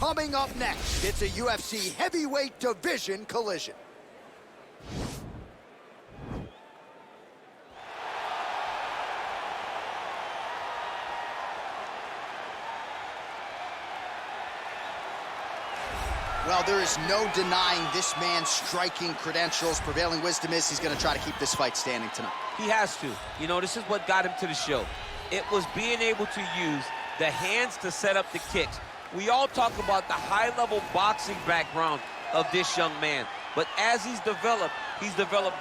Coming up next, it's a UFC heavyweight division collision. Well, there is no denying this man's striking credentials. Prevailing wisdom is he's going to try to keep this fight standing tonight. He has to. You know, this is what got him to the show. It was being able to use the hands to set up the kicks. We all talk about the high-level boxing background of this young man. But as he's developed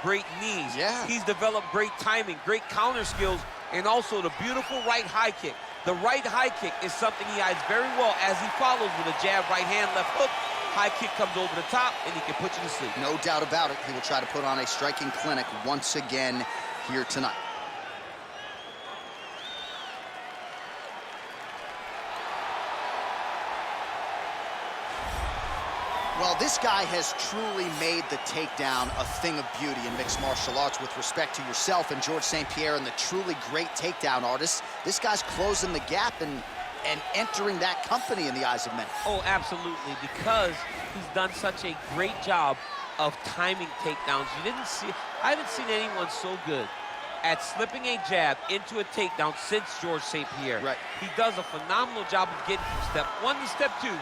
great knees. Yeah. He's developed great timing, great counter skills, and also the beautiful right high kick. The right high kick is something he hides very well as he follows with a jab, right hand, left hook. High kick comes over the top, and he can put you to sleep. No doubt about it. He will try to put on a striking clinic once again here tonight. Well, this guy has truly made the takedown a thing of beauty in mixed martial arts. With respect to yourself and George St. Pierre and the truly great takedown artists, this guy's closing the gap and entering that company in the eyes of many. Oh, absolutely, because he's done such a great job of timing takedowns. I haven't seen anyone so good at slipping a jab into a takedown since George St. Pierre. Right. He does a phenomenal job of getting from step one to step two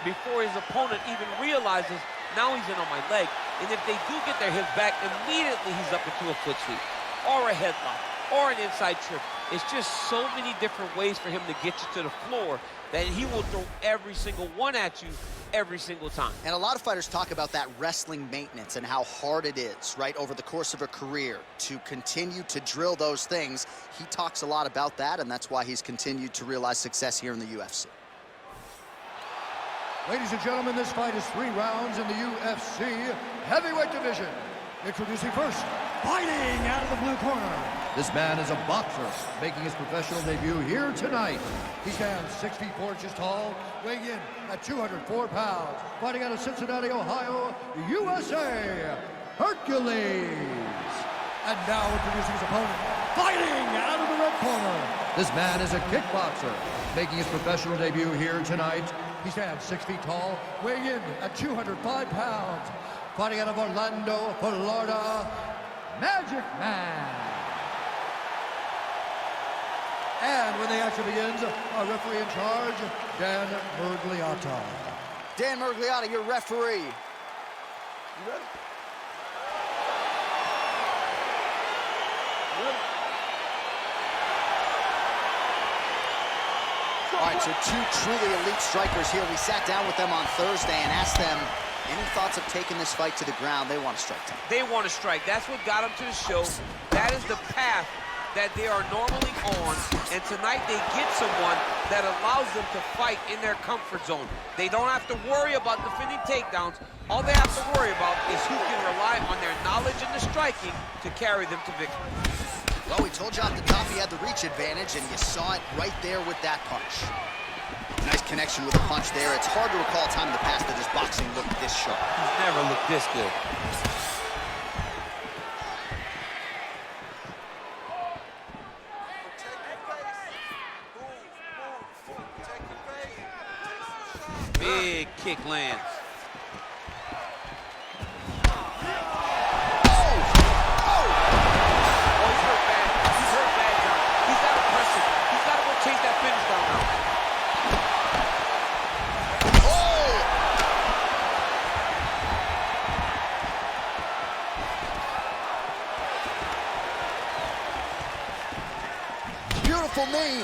before his opponent even realizes, now he's in on my leg. And if they do get their hips back, immediately he's up into a foot sweep or a headlock or an inside trip. It's just so many different ways for him to get you to the floor that he will throw every single one at you every single time. And a lot of fighters talk about that wrestling maintenance and how hard it is, right, over the course of a career to continue to drill those things. He talks a lot about that, and that's why he's continued to realize success here in the UFC. Ladies and gentlemen, this fight is 3 rounds in the UFC heavyweight division. Introducing first, fighting out of the blue corner. This man is a boxer, making his professional debut here tonight. He stands 6 feet 4 inches tall, weighing in at 204 pounds. Fighting out of Cincinnati, Ohio, USA, Hercules. And now introducing his opponent, fighting out of the red corner. This man is a kickboxer, making his professional debut here tonight. He stands 6 feet tall, weighing in at 205 pounds. Fighting out of Orlando, Florida, Magic Man. And when the action begins, our referee in charge, Dan Mergliotta. Dan Mergliotta, your referee. You ready? All right, so 2 truly elite strikers here. We sat down with them on Thursday and asked them any thoughts of taking this fight to the ground. They want to strike tonight. They want to strike. That's what got them to the show. That is the path that they are normally on, and tonight they get someone that allows them to fight in their comfort zone. They don't have to worry about defending takedowns. All they have to worry about is who can rely on their knowledge and the striking to carry them to victory. Well, we told you off the top he had the reach advantage, and you saw it right there with that punch. Nice connection with the punch there. It's hard to recall a time in the past that his boxing looked this sharp. He's never looked this good. Big kick lands. Beautiful knee.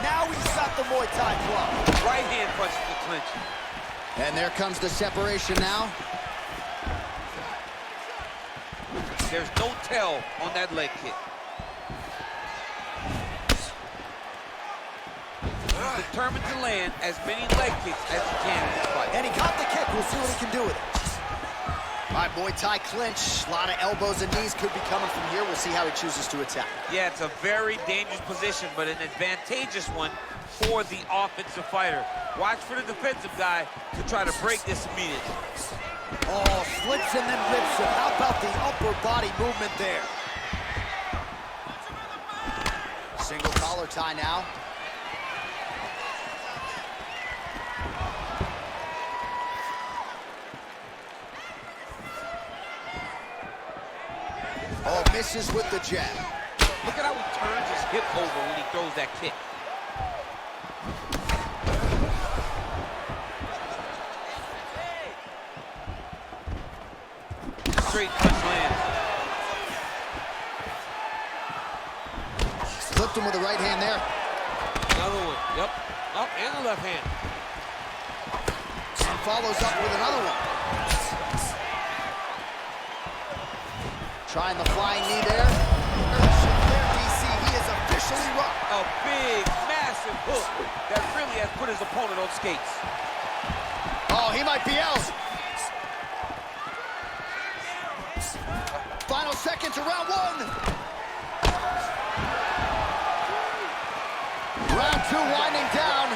Now he's got the Muay Thai club. Right hand punches the clinch. And there comes the separation now. There's no tell on that leg kick. He's determined to land as many leg kicks as he can in this fight. And he got the kick. We'll see what he can do with it. All right, Muay Thai clinch. A lot of elbows and knees could be coming from here. We'll see how he chooses to attack. Yeah, it's a very dangerous position, but an advantageous one for the offensive fighter. Watch for the defensive guy to try to break this immediately. Oh, slips and then rips him. How about the upper body movement there? Single collar tie now. Oh, misses with the jab. Look at how he turns his hip over when he throws that kick. Straight punch lands. Flipped him with the right hand there. Another one. Yep. Up and the left hand. And follows up with another one. Trying the flying knee there. DC, he is officially rocked. A big, massive hook that really has put his opponent on skates. Oh, he might be out. Final seconds of round one. Round two winding down.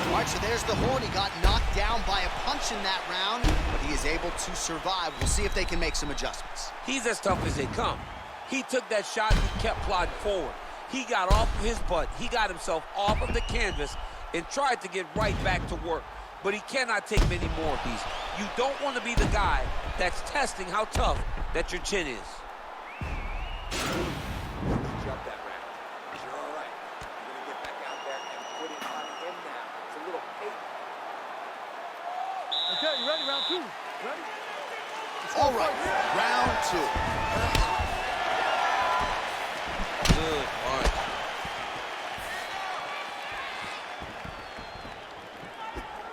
All right, so there's the horn. He got knocked down by a punch in that round, but he is able to survive. We'll see if they can make some adjustments. He's as tough as they come. He took that shot and he kept plodding forward. He got off of his butt. He got himself off of the canvas and tried to get right back to work. But he cannot take many more of these. You don't want to be the guy that's testing how tough that your chin is. Drop that round. You're all right. You're going to get back out there and put it on him now. It's a little paper. Okay, you ready? Round two. Ready? All right, round two. Good punch.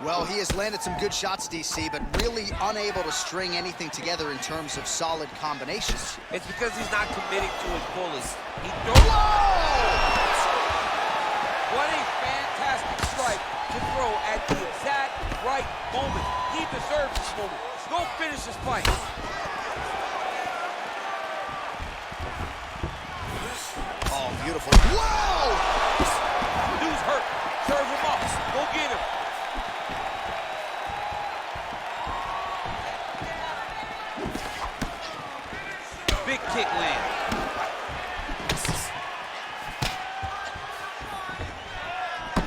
Well, he has landed some good shots, DC, but really unable to string anything together in terms of solid combinations. It's because he's not committing to his bullies. He throws. What a fantastic strike to throw at the exact right moment. He deserves this moment. Go finish this fight. Oh, beautiful. Whoa! Dude's hurt. Serve him up. Go get him. Big kick land.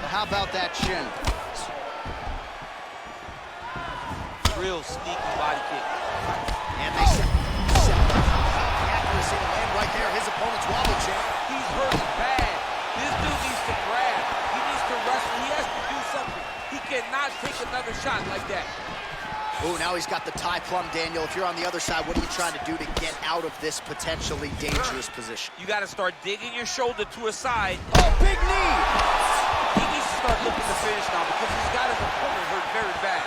How about that chin? Real sneaky body kick. And they set the accuracy to land right there. His opponent's wobble champ. He's hurt bad. This dude needs to grab. He needs to wrestle. He has to do something. He cannot take another shot like that. Oh, now he's got the tie plum, Daniel. If you're on the other side, what are you trying to do to get out of this potentially dangerous position? You got to start digging your shoulder to a side. Oh, big knee! He needs to start looking to finish now because he's got his opponent hurt very bad.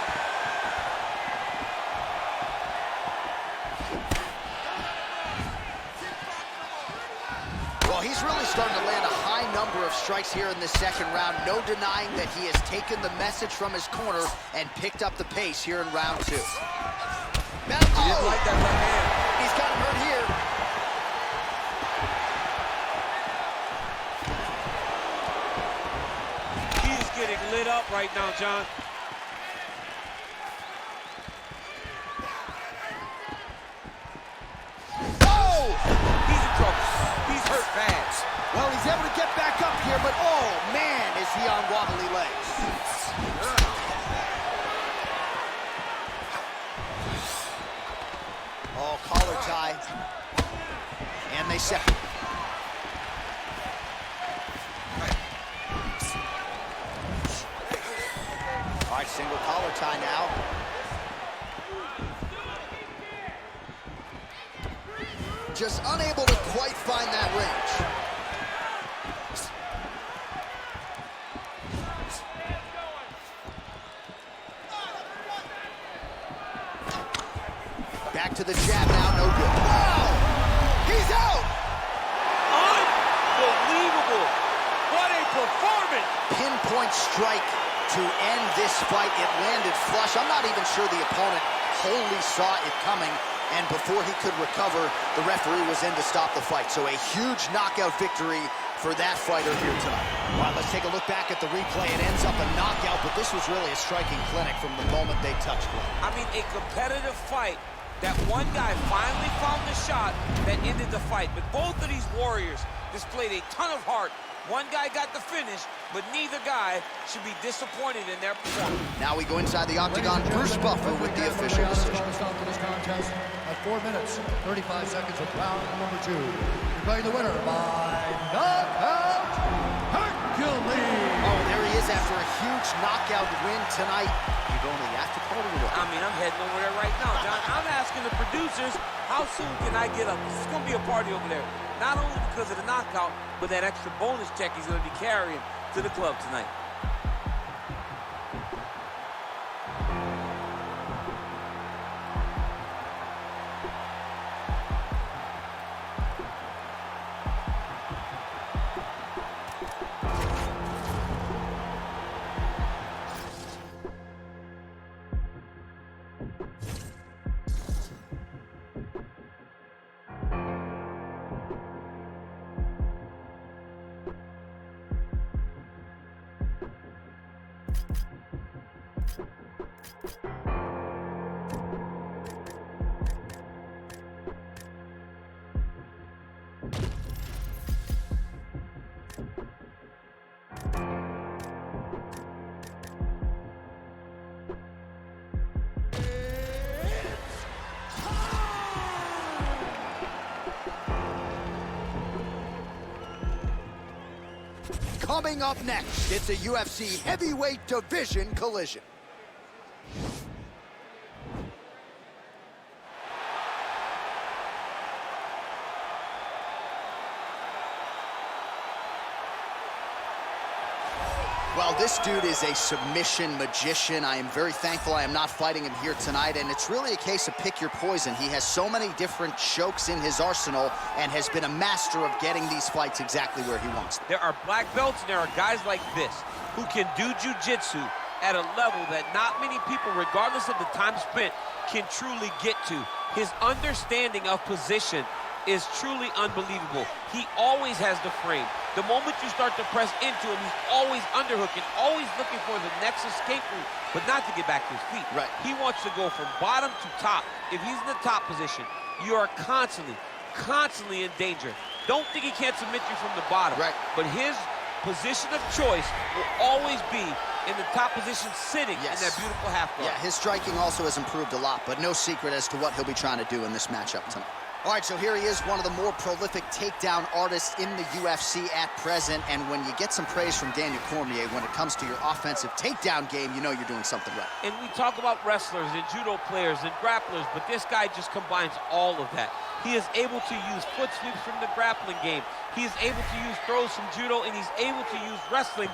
Well, he's really starting to land a high number of strikes here in this second round. No denying that he has taken the message from his corner and picked up the pace here in round two. Now, He didn't like that left hand. He's got him hurt here. He's getting lit up right now, John. Oh! He's in trouble. He's hurt bad. Well, he's able to get back up here, but oh, man, is he on wobbly legs. Oh, collar tie. And they separate. All right, single collar tie now. Just unable to quite find that range. Back to the jab now, no good. Wow! He's out! Unbelievable! What a performance! Pinpoint strike to end this fight. It landed flush. I'm not even sure the opponent wholly saw it coming, and before he could recover, the referee was in to stop the fight. So a huge knockout victory for that fighter here tonight. All right, let's take a look back at the replay. It ends up a knockout, but this was really a striking clinic from the moment they touched one. I mean, a competitive fight. That one guy finally found the shot that ended the fight. But both of these warriors displayed a ton of heart. One guy got the finish, but neither guy should be disappointed in their performance. Now we go inside the octagon. Bruce Buffer with the official decision. contest at 4 minutes, 35 seconds of round number 2. Declaring the winner by knockout, Hercules! Oh, there he is after a huge knockout win tonight. You going to the after party or what? I mean, I'm heading over there right now, John. I'm asking the producers, how soon can I get up? This is going to be a party over there. Not only because of the knockout, but that extra bonus check he's going to be carrying to the club tonight. Coming up next, it's a UFC heavyweight division collision. Well, this dude is a submission magician. I am very thankful I am not fighting him here tonight, and it's really a case of pick your poison. He has so many different chokes in his arsenal and has been a master of getting these fights exactly where he wants them. There are black belts and there are guys like this who can do jiu-jitsu at a level that not many people, regardless of the time spent, can truly get to. His understanding of position is truly unbelievable. He always has the frame. The moment you start to press into him, he's always underhooking, always looking for the next escape route, but not to get back to his feet. Right. He wants to go from bottom to top. If he's in the top position, you are constantly in danger. Don't think he can't submit you from the bottom. Right. But his position of choice will always be in the top position, sitting in that beautiful half guard. Yeah, his striking also has improved a lot, but no secret as to what he'll be trying to do in this matchup tonight. All right, so here he is, one of the more prolific takedown artists in the UFC at present, and when you get some praise from Daniel Cormier when it comes to your offensive takedown game, you know you're doing something right. And we talk about wrestlers and judo players and grapplers, but this guy just combines all of that. He is able to use foot sweeps from the grappling game. He is able to use throws from judo, and he's able to use wrestling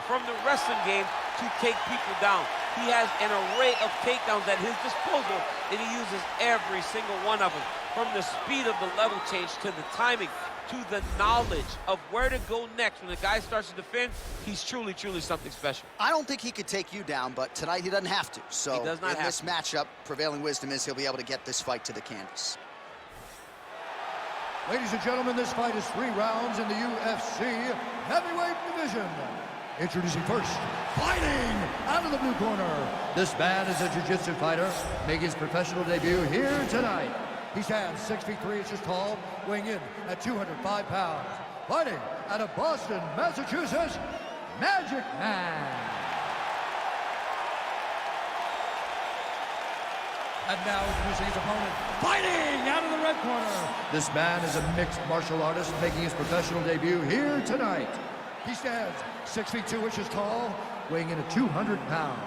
from the wrestling game to take people down. He has an array of takedowns at his disposal, and he uses every single one of them. From the speed of the level change to the timing to the knowledge of where to go next when the guy starts to defend, he's truly something special. I don't think he could take you down, but tonight he doesn't have to. So he does not in have this to. matchup, prevailing wisdom is he'll be able to get this fight to the canvas. Ladies and gentlemen, this fight is 3 rounds in the UFC heavyweight division. Introducing first, fighting out of the blue corner. This man is a jiu-jitsu fighter, making his professional debut here tonight. He stands 6 feet 3 inches tall, weighing in at 205 pounds. Fighting out of Boston, Massachusetts, Magic Man. And now introducing his opponent, fighting out of the red corner. This man is a mixed martial artist, making his professional debut here tonight. He stands 6 feet 2 inches tall, weighing in at 200 pounds.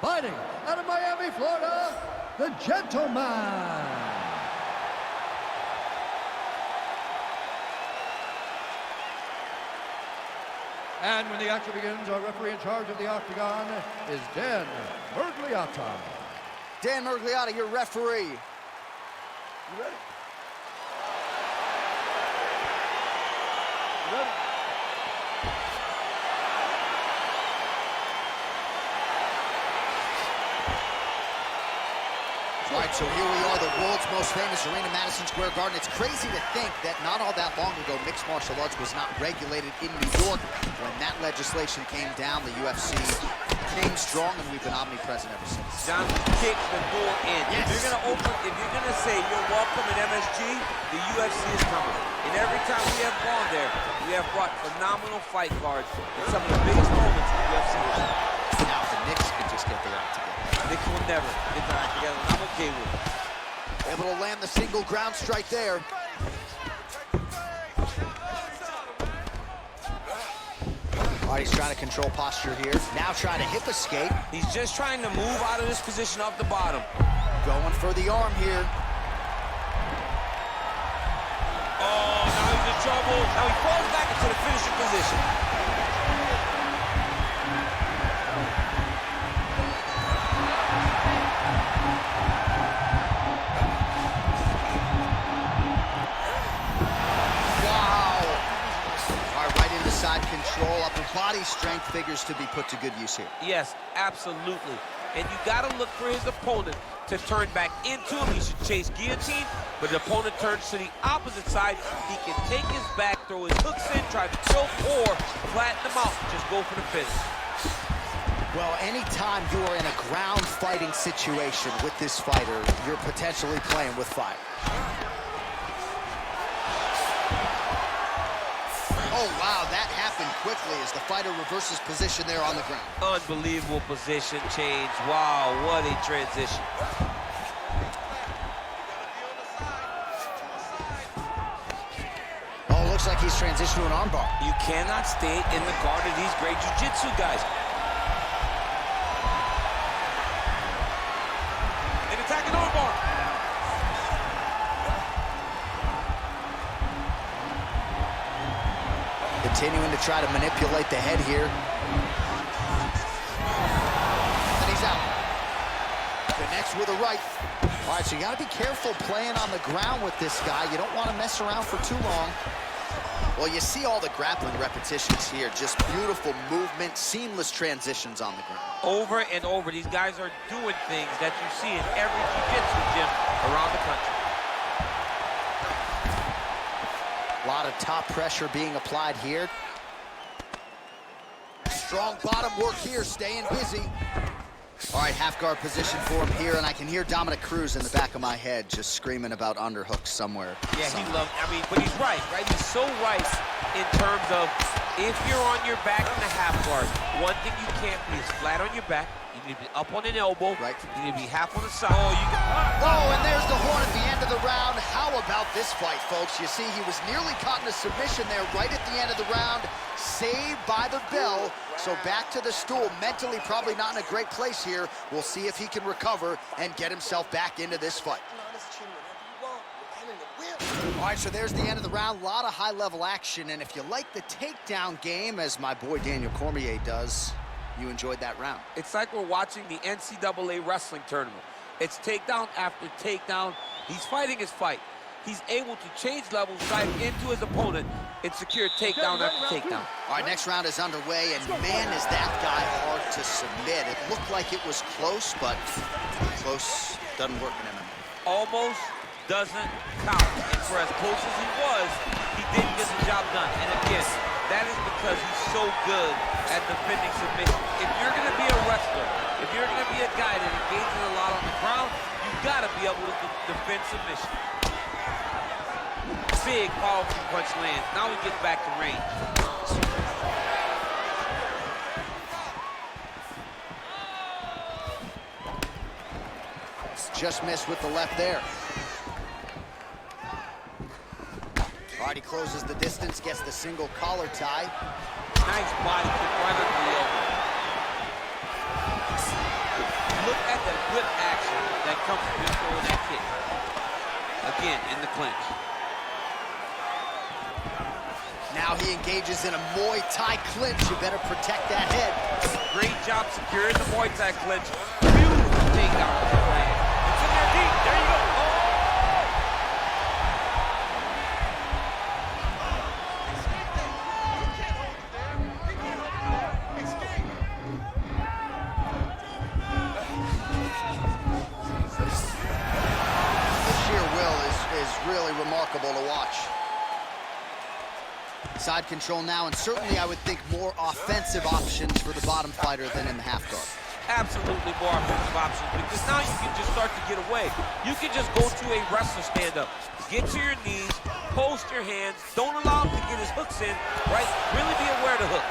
Fighting out of Miami, Florida, the Gentleman. And when the action begins, our referee in charge of the octagon is Dan Mergliotta. Dan Mergliotta, your referee. You ready? You ready? All right, so here we are, the world's most famous arena, Madison Square Garden. It's crazy to think that not all that long ago, mixed martial arts was not regulated in New York. When that legislation came down, the UFC came strong, and we've been omnipresent ever since. John, kick the door in. Yes. If you're gonna say you're welcome in MSG, the UFC is coming. And every time we have gone there, we have brought phenomenal fight cards in some of the biggest moments in the UFC history. Now, if the Knicks could just get their act together. Knicks will never get their act together, and I'm okay with it. Able to land the single ground strike there. All right, he's trying to control posture here. Now trying to hip escape. He's just trying to move out of this position off the bottom. Going for the arm here. Oh, now he's in trouble. Now he falls back into the finishing position. Side control, upper body strength figures to be put to good use here. Yes, absolutely. And you got to look for his opponent to turn back into him. He should chase guillotine, but the opponent turns to the opposite side. He can take his back, throw his hooks in, try to choke, or flatten him out. Just go for the finish. Well, anytime you are in a ground fighting situation with this fighter, you're potentially playing with fire. Oh, wow, that happened quickly as the fighter reverses position there on the ground. Unbelievable position change. Wow, what a transition. Oh, looks like he's transitioned to an armbar. You cannot stay in the guard of these great jiu-jitsu guys. An attacking armbar. Continuing to try to manipulate the head here. And he's out. Connects with a right. All right, so you got to be careful playing on the ground with this guy. You don't want to mess around for too long. Well, you see all the grappling repetitions here. Just beautiful movement, seamless transitions on the ground. Over and over, these guys are doing things that you see in every jiu-jitsu gym around the country. A lot of top pressure being applied here. Strong bottom work here, staying busy. All right, half guard position for him here, and I can hear Dominic Cruz in the back of my head just screaming about underhooks somewhere. Yeah, he loves, but he's right? He's so right in terms of if you're on your back in the half guard, one thing you can't be is flat on your back. You need to be up on an elbow. Right. You need to be half on the side. Oh, and there's the horn at the end of the round. How about this fight, folks? You see, he was nearly caught in a submission there right at the end of the round. Saved by the bell. So back to the stool. Mentally probably not in a great place here. We'll see if he can recover and get himself back into this fight. All right, so there's the end of the round. A lot of high-level action. And if you like the takedown game, as my boy Daniel Cormier does, you enjoyed that round. it's like we're watching the NCAA wrestling tournament. It's takedown after takedown. He's fighting his fight. He's able to change levels, dive into his opponent, and secure takedown after takedown. All right, next round is underway, and man, is that guy hard to submit. It looked like it was close, but close doesn't work in MMA. Almost doesn't count. And for as close as he was, he didn't get the job done. And again, that is because he's so good at defending submission. If you're going to be a wrestler, if you're going to be a guy that engages a lot on the ground, you've got to be able to defend submission. Big, powerful punch lands. Now he gets back to range. Just missed with the left there. All right, he closes the distance, gets the single collar tie. Nice body kick right under the elbow. Look at the good action that comes from just throwing that kick. Again, in the clinch. Now he engages in a Muay Thai clinch. You better protect that head. Great job securing the Muay Thai clinch. Beautiful takedown to the land. It's in there deep. There you go. The sheer will is really remarkable to watch. Side control now, and certainly I would think more offensive options for the bottom fighter than in the half guard. Absolutely more offensive options, because now you can just start to get away. You can just go to a wrestler stand-up. Get to your knees, post your hands, don't allow him to get his hooks in, right? Really be aware of the hook.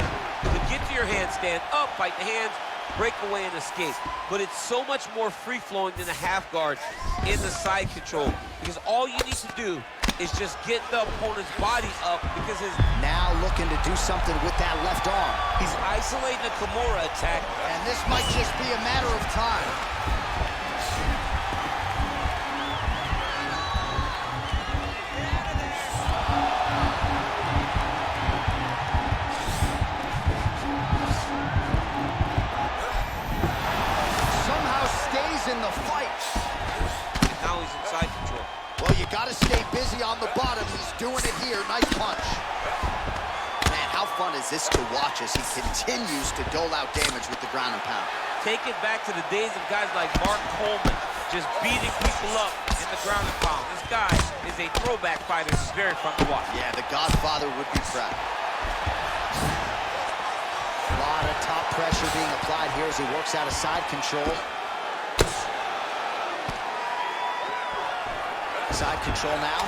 To get to your hands, stand up, fight the hands, break away and escape. But it's so much more free-flowing than a half guard in the side control, because all you need to do is just get the opponent's body up, because his... Now looking to do something with that left arm. He's isolating the Kimura attack. And this might just be a matter of time. Somehow stays in the fight. And now he's in side control. Well, you got to stay busy on the bottom. He's doing it here. Nice punch. Man, how fun is this to watch as he continues to dole out damage with the ground and pound? Take it back to the days of guys like Mark Coleman just beating people up in the ground and pound. This guy is a throwback fighter. It's very fun to watch. Yeah, the Godfather would be proud. A lot of top pressure being applied here as he works out of side control. Side control now.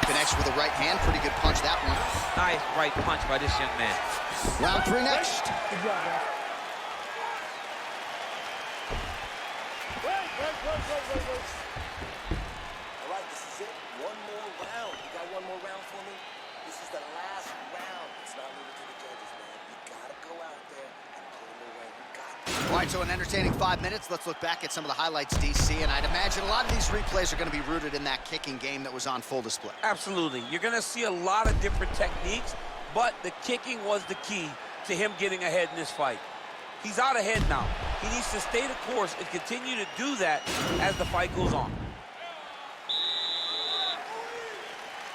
Connects with a right hand. Pretty good punch, that one. Nice right punch by this young man. Round 3 next. Good job, man. All right, this is it. One more round. You got one more round for me? This is the last round. It's not limited to the judges, man. You gotta go out there and put them away. You got to. All right, so an entertaining 5 minutes. Let's look back at some of the highlights, DC, and I'd imagine a lot of these replays are going to be rooted in that kicking game that was on full display. Absolutely. You're going to see a lot of different techniques, but the kicking was the key to him getting ahead in this fight. He's out ahead now. He needs to stay the course and continue to do that as the fight goes on.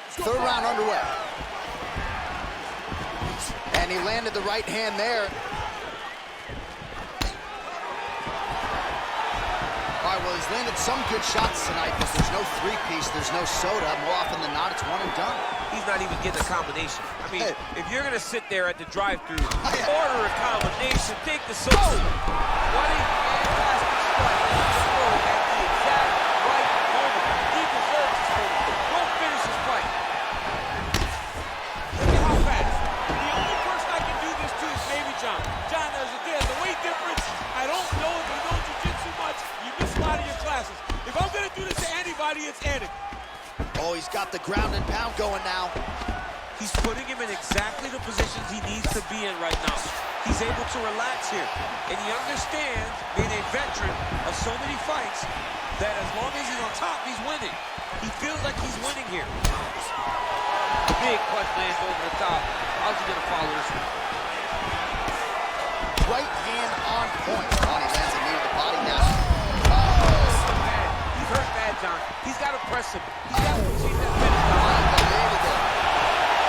Third round underway. And he landed the right hand there. All right, well, he's landed some good shots tonight, but there's no three-piece, there's no soda. More often than not, it's one and done. He's not even getting a combination. I mean, Hey. if you're going to sit there at the drive-thru, Yeah. order a combination, take the soda. What a fantastic strike to throw at the exact right moment. He deserves this moment. Go finish this fight. Look at how fast. The only person I can do this to is maybe John. John, there's a weight difference. I don't know if you know jiu-jitsu much. You miss a lot of your classes. If I'm going to do this to anybody, it's Eddie. Oh, he's got the ground and pound going now. He's putting him in exactly the positions he needs to be in right now. He's able to relax here. And he understands, being a veteran of so many fights, that as long as he's on top, he's winning. He feels like he's winning here. Big punch lands over the top. How's he going to follow this one? Right hand on point. Oh, he lands a knee to the body now. He's hurt bad, John. He's got to press him. He's got to see that finish. Unbelievable.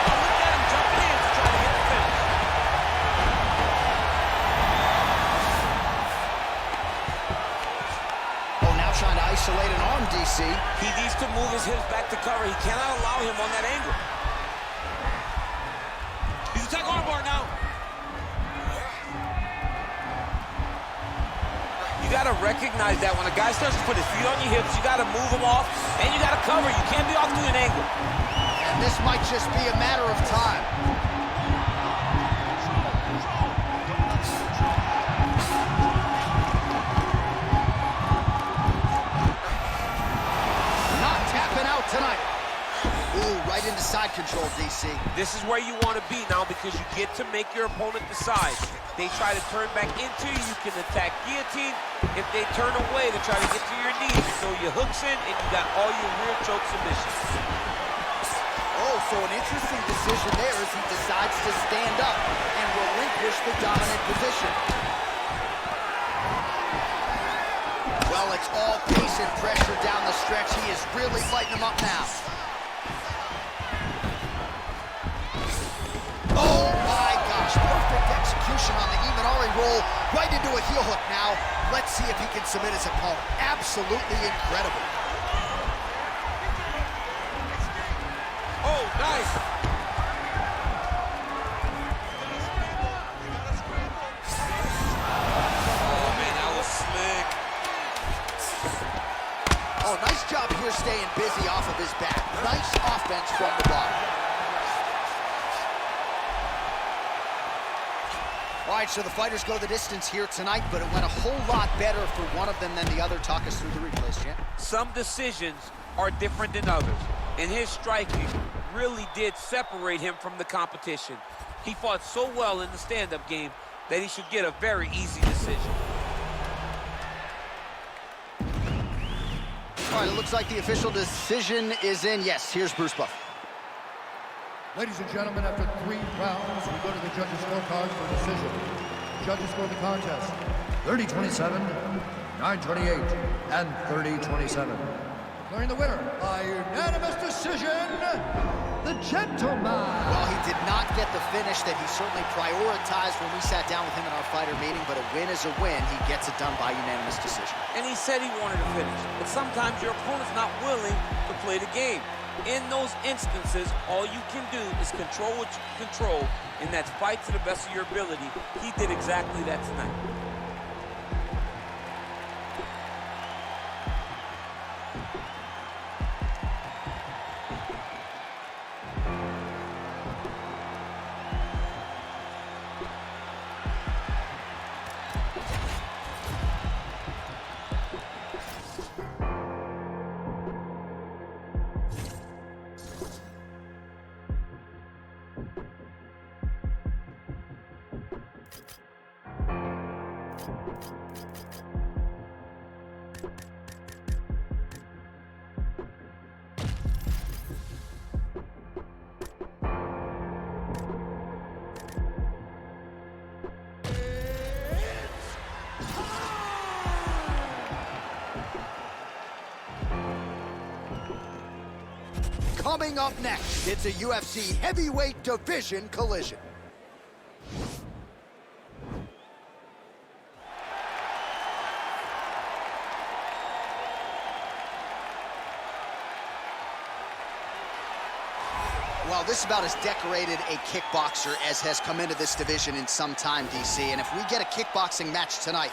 Look at him jumping in to try to get the finish. Oh, now trying to isolate an arm, DC. He needs to move his hips back to cover. He cannot allow him on that angle. He's attack armbar now. You got to recognize that when a guy starts to put his feet on your hips, you got to move him off, and you got to cover. You can't be off to an angle. And this might just be a matter of time. Not tapping out tonight. Ooh, right into side control, DC. This is where you want to be now, because you get to make your opponent decide. They try to turn back into you, you can attack guillotine. If they turn away to try to get to your knees, you throw your hooks in, and you got all your rear choke submissions. Oh, so an interesting decision there as he decides to stand up and relinquish the dominant position. Well, it's all pace and pressure down the stretch. He is really lighting him up now. Oh my gosh, perfect execution on the Imanari roll, right into a heel hook now. Let's see if he can submit his opponent. Absolutely incredible. Oh, nice. Oh, man, that was slick. Oh, nice job here staying busy off of his back. Nice offense from the bottom. All right, so the fighters go the distance here tonight, but it went a whole lot better for one of them than the other. Talk us through the replays, champ. Some decisions are different than others, and his striking really did separate him from the competition. He fought so well in the stand-up game that he should get a very easy decision. All right, it looks like the official decision is in. Yes, here's Bruce Buffer. Ladies and gentlemen, after 3 rounds, we go to the judges' scorecard for decision. The judges scored the contest 30-27, 9-28, and 30-27. Declaring the winner by unanimous decision, the gentleman. Well, he did not get the finish that he certainly prioritized when we sat down with him in our fighter meeting, but a win is a win. He gets it done by unanimous decision. And he said he wanted to finish, but sometimes your opponent's not willing to play the game. In those instances, all you can do is control what you can control, and that's fight to the best of your ability. He did exactly that tonight. Coming up next, it's a UFC heavyweight division collision. Well, this is about as decorated a kickboxer as has come into this division in some time, DC. And if we get a kickboxing match tonight,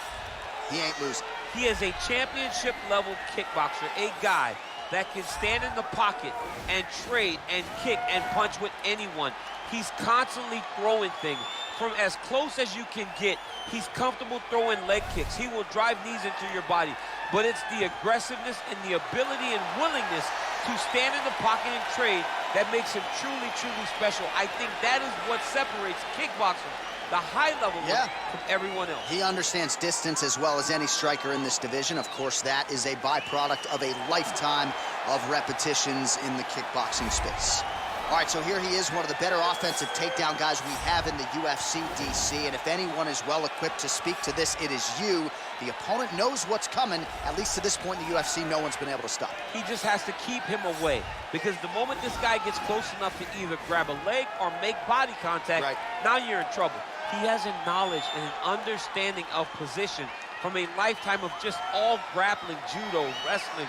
he ain't losing. He is a championship-level kickboxer, a guy that can stand in the pocket and trade and kick and punch with anyone. He's constantly throwing things from as close as you can get. He's comfortable throwing leg kicks. He will drive knees into your body. But it's the aggressiveness and the ability and willingness to stand in the pocket and trade that makes him truly, truly special. I think that is what separates kickboxers, the high level from everyone else. He understands distance as well as any striker in this division. Of course, that is a byproduct of a lifetime of repetitions in the kickboxing space. All right, so here he is, one of the better offensive takedown guys we have in the UFC, DC. And if anyone is well-equipped to speak to this, it is you. The opponent knows what's coming. At least to this point in the UFC, no one's been able to stop him. He just has to keep him away, because the moment this guy gets close enough to either grab a leg or make body contact, now you're in trouble. He has a knowledge and an understanding of position from a lifetime of just all grappling, judo, wrestling,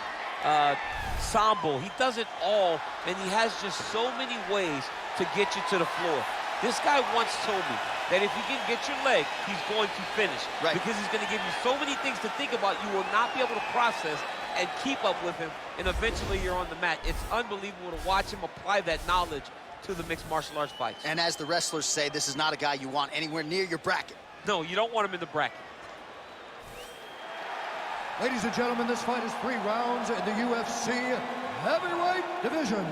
sambo. He does it all, and he has just so many ways to get you to the floor. This guy once told me that if you can get your leg, he's going to finish. Because he's going to give you so many things to think about, you will not be able to process and keep up with him, and eventually you're on the mat. It's unbelievable to watch him apply that knowledge to the mixed martial arts fights. And as the wrestlers say, this is not a guy you want anywhere near your bracket. No, you don't want him in the bracket. Ladies and gentlemen, this fight is 3 rounds in the UFC heavyweight division.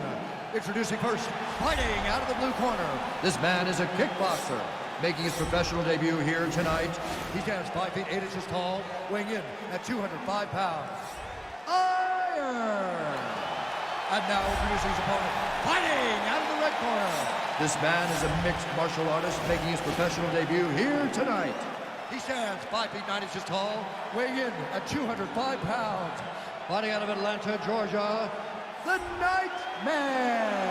Introducing first, fighting out of the blue corner. This man is a kickboxer, making his professional debut here tonight. He stands 5 feet 8 inches tall, weighing in at 205 pounds. Iron! And now introducing his opponent, fighting out of the red corner. This man is a mixed martial artist, making his professional debut here tonight. He stands 5 feet 9 inches tall, weighing in at 205 pounds. Fighting out of Atlanta, Georgia, the Nightmare.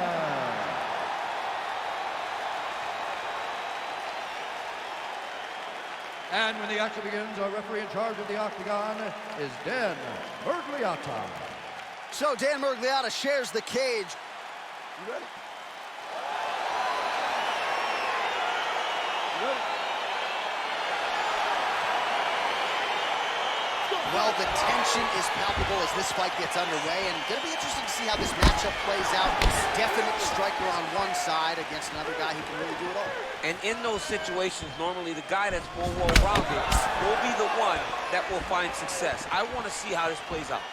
And when the action begins, our referee in charge of the octagon is Dan Mergliata. So Dan Mergliata shares the cage. You ready? You ready? Well, the tension is palpable as this fight gets underway, and going to be interesting to see how this matchup plays out. Definite striker on one side against another guy who can really do it all. And in those situations, normally the guy that's more well-rounded will be the one that will find success. I want to see how this plays out.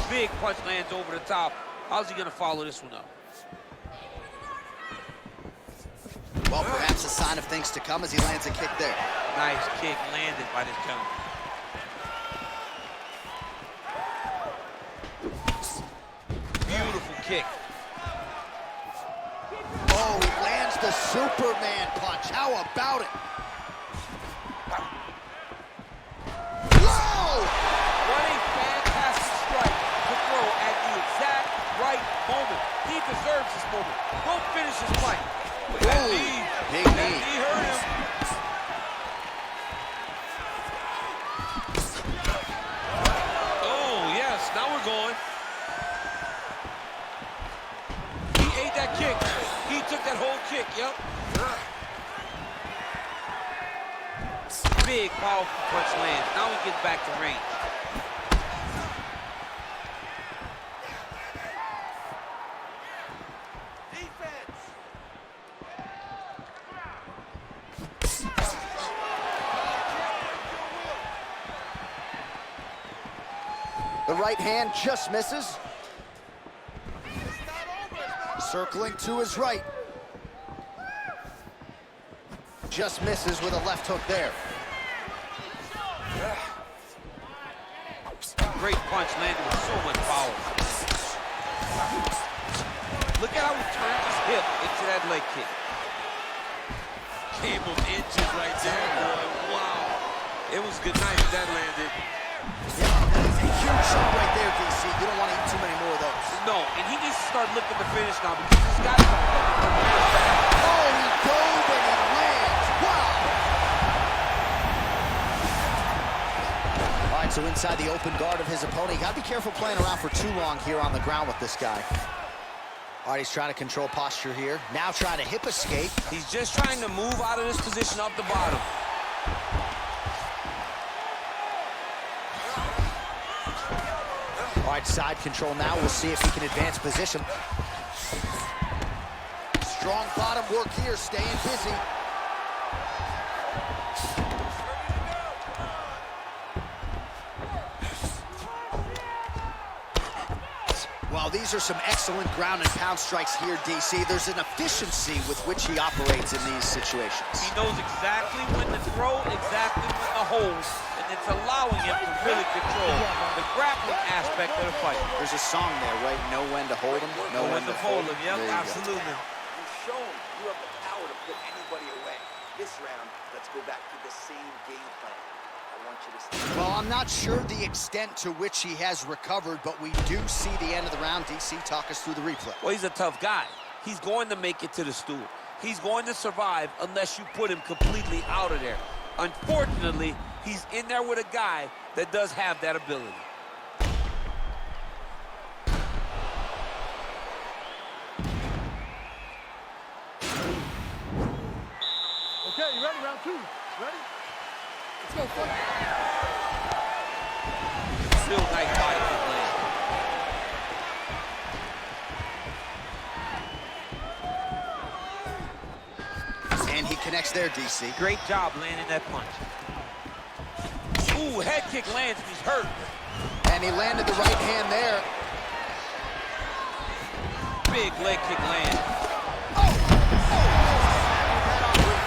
Big punch lands over the top. How's he going to follow this one up? Well, perhaps a sign of things to come as he lands a kick there. Nice kick landed by this gentleman. Beautiful kick. Oh, he lands the Superman punch. How about it? Whoa! What a fantastic strike to throw at the exact right moment. He deserves this moment. Go finish his fight. That knee, big that knee. knee hurt him. Oh, yes, now we're going. He ate that kick. He took that whole kick, yep. Big, powerful punch lands. Now he gets back to range. The right hand just misses. Circling to his right. Just misses with a left hook there. Great punch landed with so much power. Look at how he turned his hip into that leg kick. Came of inches right there, boy. Wow. It was good night if that landed. Huge shot right there, DC. You don't want to eat too many more of those. No, and he needs to start looking to finish now because this guy's Oh, he dove and he lands. Wow. All right, so inside the open guard of his opponent. You got to be careful playing around for too long here on the ground with this guy. All right, he's trying to control posture here. Now trying to hip escape. He's just trying to move out of this position off the bottom. All right, side control now. We'll see if he can advance position. Strong bottom work here, staying busy. Well, these are some excellent ground and pound strikes here, DC. There's an efficiency with which he operates in these situations. He knows exactly when to throw, exactly when to hold, and it's allowing him to really control the grappling aspect of the fight. There's a song there, right? Know when to hold him, know when to fold him. Yep, There you go. absolutely. You've shown you have the power to put anybody away. This round, let's go back to the same game plan. I want you to stay. Well, I'm not sure the extent to which he has recovered, but we do see the end of the round. DC, talk us through the replay. Well, he's a tough guy. He's going to make it to the stool. He's going to survive unless you put him completely out of there. Unfortunately, he's in there with a guy that does have that ability. Okay, you ready? Round two. Ready? Let's go, fight. Still nice body kick land. And he connects there, DC. Great job landing that punch. Ooh, head kick lands and he's hurt. And he landed the right hand there. Big leg kick land.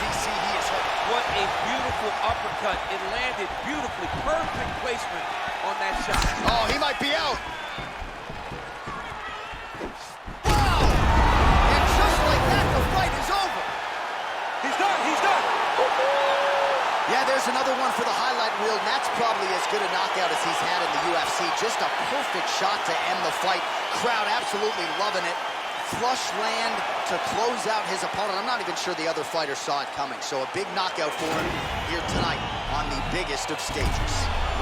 DC, he is hurt. What a beautiful uppercut. It landed beautifully. Perfect placement on that shot. Oh, he might be out. Wow! And just like that, the fight is over. He's done. He's done. Yeah, there's another one for the highlight reel, and that's probably as good a knockout as he's had in the UFC. Just a perfect shot to end the fight. Crowd absolutely loving it. Flush land to close out his opponent. I'm not even sure the other fighter saw it coming. So a big knockout for him here tonight on the biggest of stages.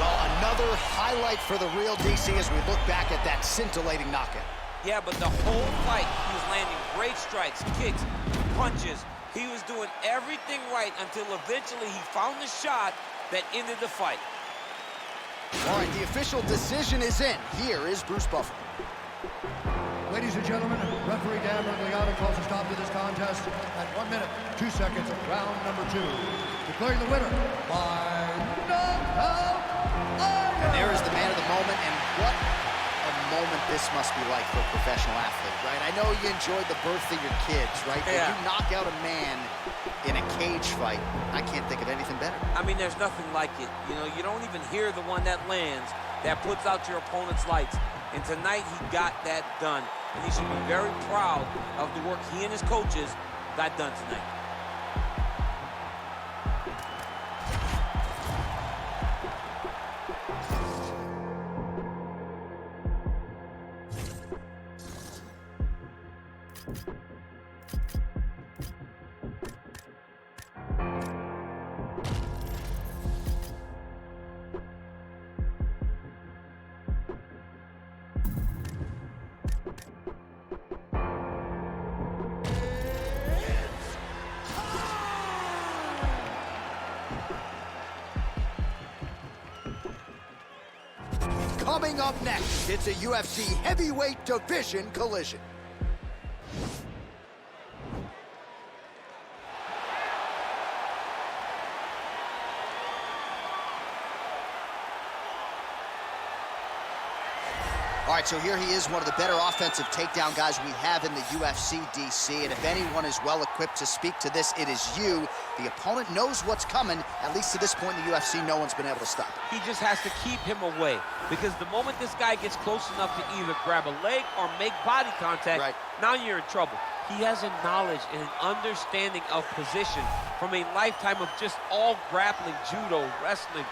Well, another highlight for the real DC as we look back at that scintillating knockout. Yeah, but the whole fight, he was landing great strikes, kicks, punches. He was doing everything right until eventually he found the shot that ended the fight. All right, the official decision is in. Here is Bruce Buffer. Ladies and gentlemen, referee Dan Bergliano calls a stop to this contest at 1 minute, 2 seconds of round number 2. Declaring the winner by knockout. And there is the man of the moment, and what a moment this must be like for a professional athlete, right? I know you enjoyed the birth of your kids, right? Yeah. When you knock out a man in a cage fight, I can't think of anything better. I mean, there's nothing like it. You know, you don't even hear the one that lands, that puts out your opponent's lights. And tonight, he got that done. And he should be very proud of the work he and his coaches got done tonight. Coming up next, it's a UFC heavyweight division collision. All right, so here he is, one of the better offensive takedown guys we have in the UFC, DC. And if anyone is well-equipped to speak to this, it is you. The opponent knows what's coming. At least to this point in the UFC, no one's been able to stop it. He just has to keep him away, because the moment this guy gets close enough to either grab a leg or make body contact, now you're in trouble. He has a knowledge and an understanding of position from a lifetime of just all grappling, judo, wrestling,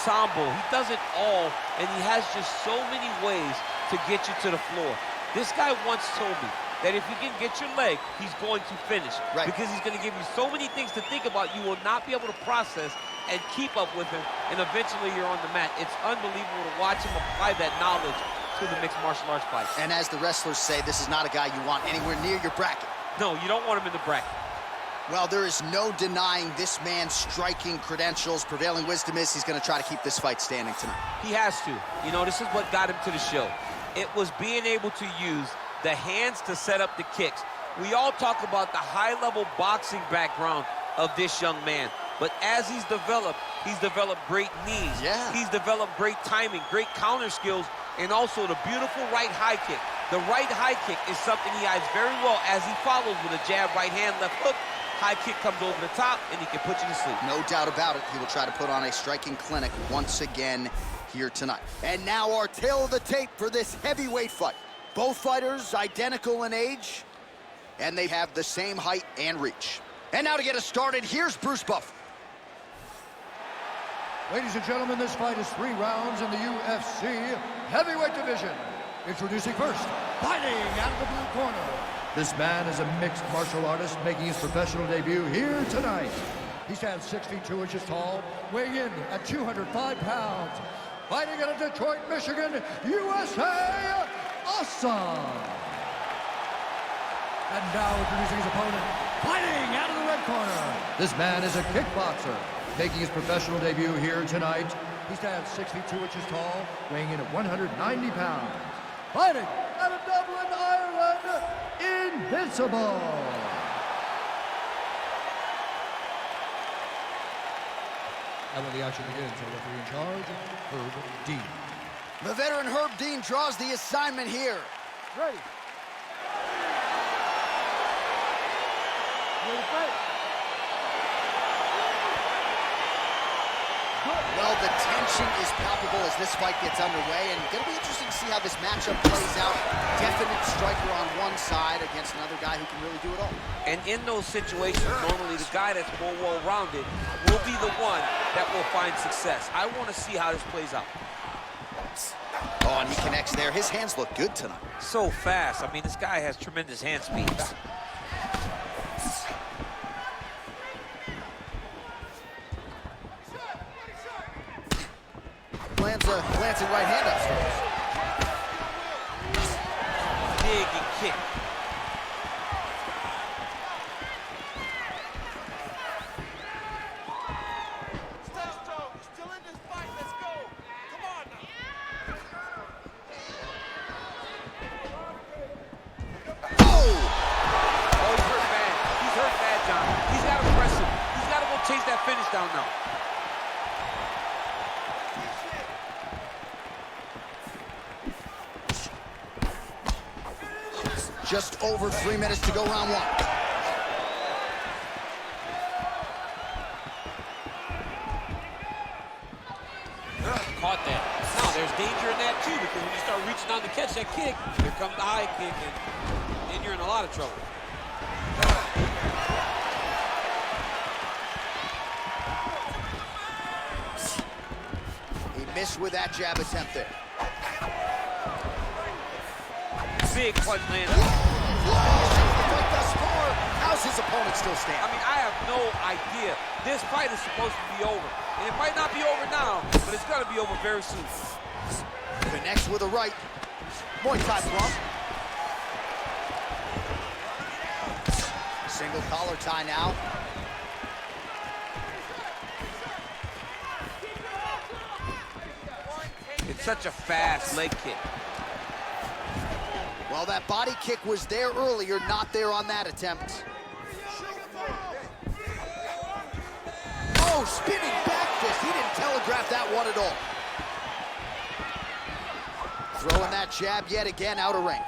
sambo. He does it all, and he has just so many ways to get you to the floor. This guy once told me that if you can get your leg, he's going to finish. Because he's going to give you so many things to think about, you will not be able to process and keep up with him, and eventually you're on the mat. It's unbelievable to watch him apply that knowledge to the mixed martial arts fight. And as the wrestlers say, this is not a guy you want anywhere near your bracket. No, you don't want him in the bracket. Well, there is no denying this man's striking credentials. Prevailing wisdom is he's going to try to keep this fight standing tonight. He has to. You know, this is what got him to the show. It was being able to use the hands to set up the kicks. We all talk about the high-level boxing background of this young man. But as he's developed great knees. He's developed great timing, great counter skills, and also the beautiful right high kick. The right high kick is something he hides very well as he follows with a jab, right hand, left hook. High kick comes over the top, and he can put you to sleep. No doubt about it. He will try to put on a striking clinic once again here tonight. And now our tale of the tape for this heavyweight fight. Both fighters identical in age, and they have the same height and reach. And now to get us started, here's Bruce Buffer. Ladies and gentlemen, this fight is 3 rounds in the UFC heavyweight division. Introducing first, fighting out of the blue corner. This man is a mixed martial artist making his professional debut here tonight. He stands 62 inches tall, weighing in at 205 pounds. Fighting out of Detroit, Michigan, USA, Awesome. And now introducing his opponent, fighting out of the red corner. This man is a kickboxer, making his professional debut here tonight. He stands 62 inches tall, weighing in at 190 pounds. Fighting out of Dublin, Ireland, Invincible. And when the action begins, our referee in charge, Herb Dean. The veteran Herb Dean draws the assignment here. Ready. Ready to fight. Well, the tension is palpable as this fight gets underway, and it's going to be interesting to see how this matchup plays out. Definite striker on one side against another guy who can really do it all. And in those situations, normally the guy that's more well-rounded will be the one that will find success. I want to see how this plays out. Oh, and he connects there. His hands look good tonight. So fast. I mean, this guy has tremendous hand speed. Lands a glancing right hand upstairs. Dig and kick. Stay strong. You're still in this fight. Let's go. down now. Just over 3 minutes to go, round one. Caught that. Now, there's danger in that, too, because when you start reaching down to catch that kick, here comes the high kick, and you're in a lot of trouble. He missed with that jab attempt there. Big punch landed. How's his opponent still standing? I mean, I have no idea. This fight is supposed to be over. And it might not be over now, but it's going to be over very soon. Connects with a right. Muay Thai club. Single collar tie now. It's such a fast leg kick. Well, that body kick was there earlier, not there on that attempt. Oh, spinning back fist. He didn't telegraph that one at all. Throwing that jab yet again out of range.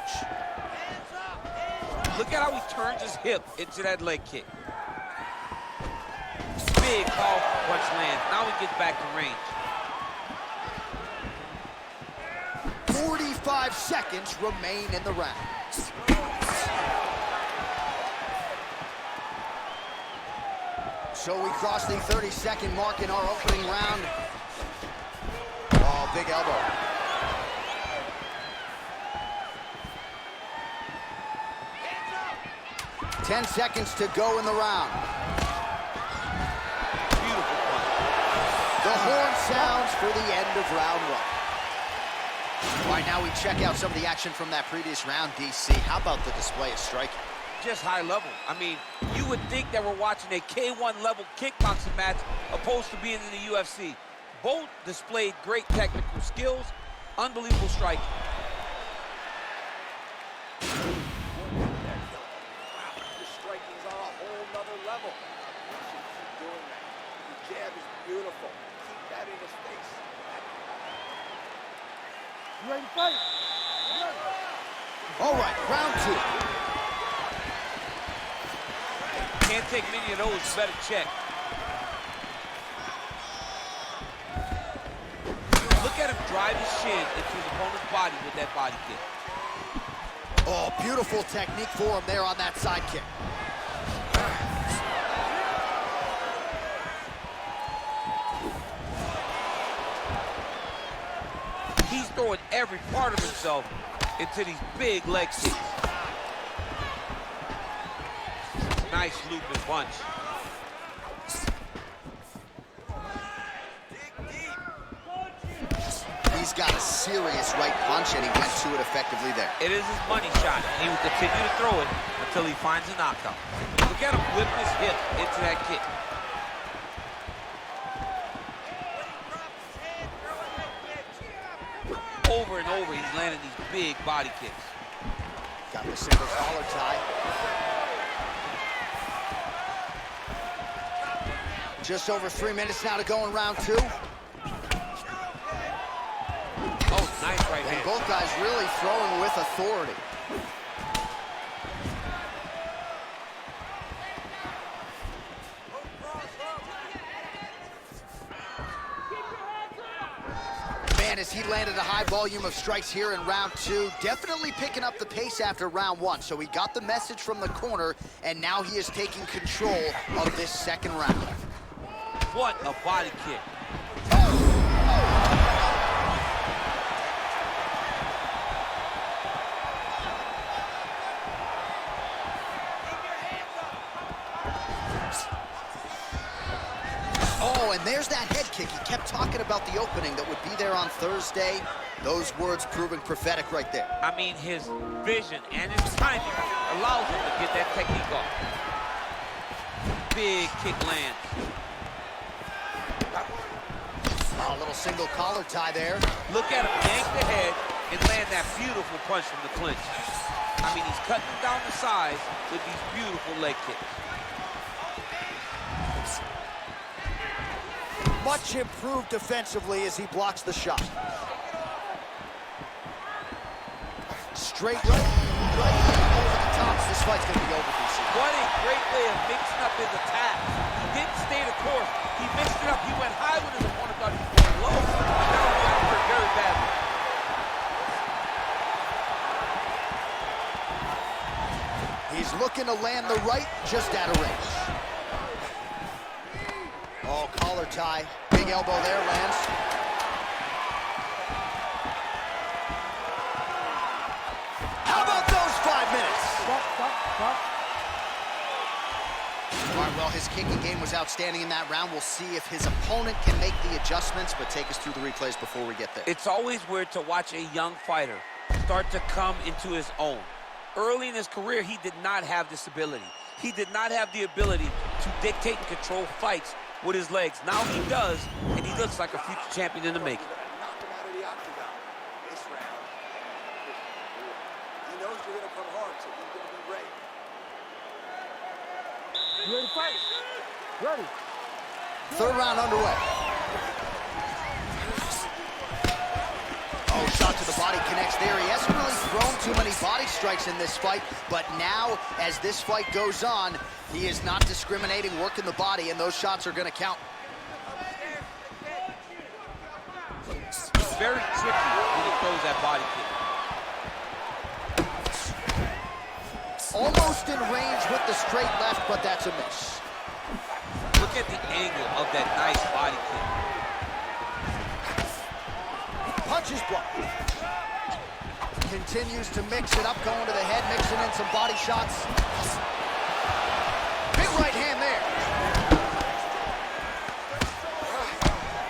Look at how he turns his hip into that leg kick. Big powerful punch lands. Now he gets back to range. 45 seconds remain in the round. So we cross the 30-second mark in our opening round. Oh, big elbow. Hands up. 10 seconds to go in the round. Beautiful punch. The horn sounds for the end of round one. All right, now we check out some of the action from that previous round, DC. How about the display of striking? Just high level. I mean, you would think that we're watching a K1 level kickboxing match opposed to being in the UFC. Both displayed great technical skills, unbelievable striking. The striking's on a whole nother level. You should keep doing that. The jab is beautiful. Keep that in his face. You ready to fight? All right, round two. Can't take many of those, better check. Look at him drive his shin into his opponent's body with that body kick. Oh, beautiful technique for him there on that side kick. He's throwing every part of himself into these big leg kicks. Nice looping punch. He's got a serious right punch, and he went to it effectively there. It is his money shot. He will continue to throw it until he finds a knockout. Look at him whip his hip into that kick. Over and over, he's landing these big body kicks. Got the single collar tie. Just over 3 minutes now to go in round two. Oh, nice right And hand. both guys really throwing with authority. Man, as he landed a high volume of strikes here in round two, definitely picking up the pace after round one. So he got the message from the corner, and now he is taking control of this second round. What a body kick. Oh, and there's that head kick. He kept talking about the opening that would be there on Thursday. Those words proving prophetic right there. I mean, his vision and his timing allows him to get that technique off. Big kick lands. Oh, a little single collar tie there. Look at him yank the head and land that beautiful punch from the clinch. I mean, he's cutting down the size with these beautiful leg kicks. much improved defensively as he blocks the shot. Straight right over the tops. This fight's gonna be over, DC. What a great way of mixing up his attack. He didn't stay the course. He mixed it up. He went high when his opponent thought he was going low. Now he got hurt very badly. He's looking to land the right, just out of range. Oh, collar tie. Big elbow there, lands. How about those 5 minutes? All right, well, his kicking game was outstanding in that round. We'll see if his opponent can make the adjustments, but take us through the replays before we get there. It's always weird to watch a young fighter start to come into his own. Early in his career, he did not have this ability. He did not have the ability to dictate and control fights with his legs. Now he does, and he looks like a future champion in the making. Knock him out of the octagon this round. He knows you're going to come hard, so he's going to be ready. You ready to fight? Ready. Third round underway. Oh, shot to the body connects there. He hasn't really thrown too many body strikes in this fight, but now, as this fight goes on, he is not discriminating, working the body, and those shots are going to count. Very tricky when he throws that body kick. Almost in range with the straight left, but that's a miss. Look at the angle of that nice body kick. Punches blocked. Continues to mix it up, going to the head, mixing in some body shots. Big right hand there.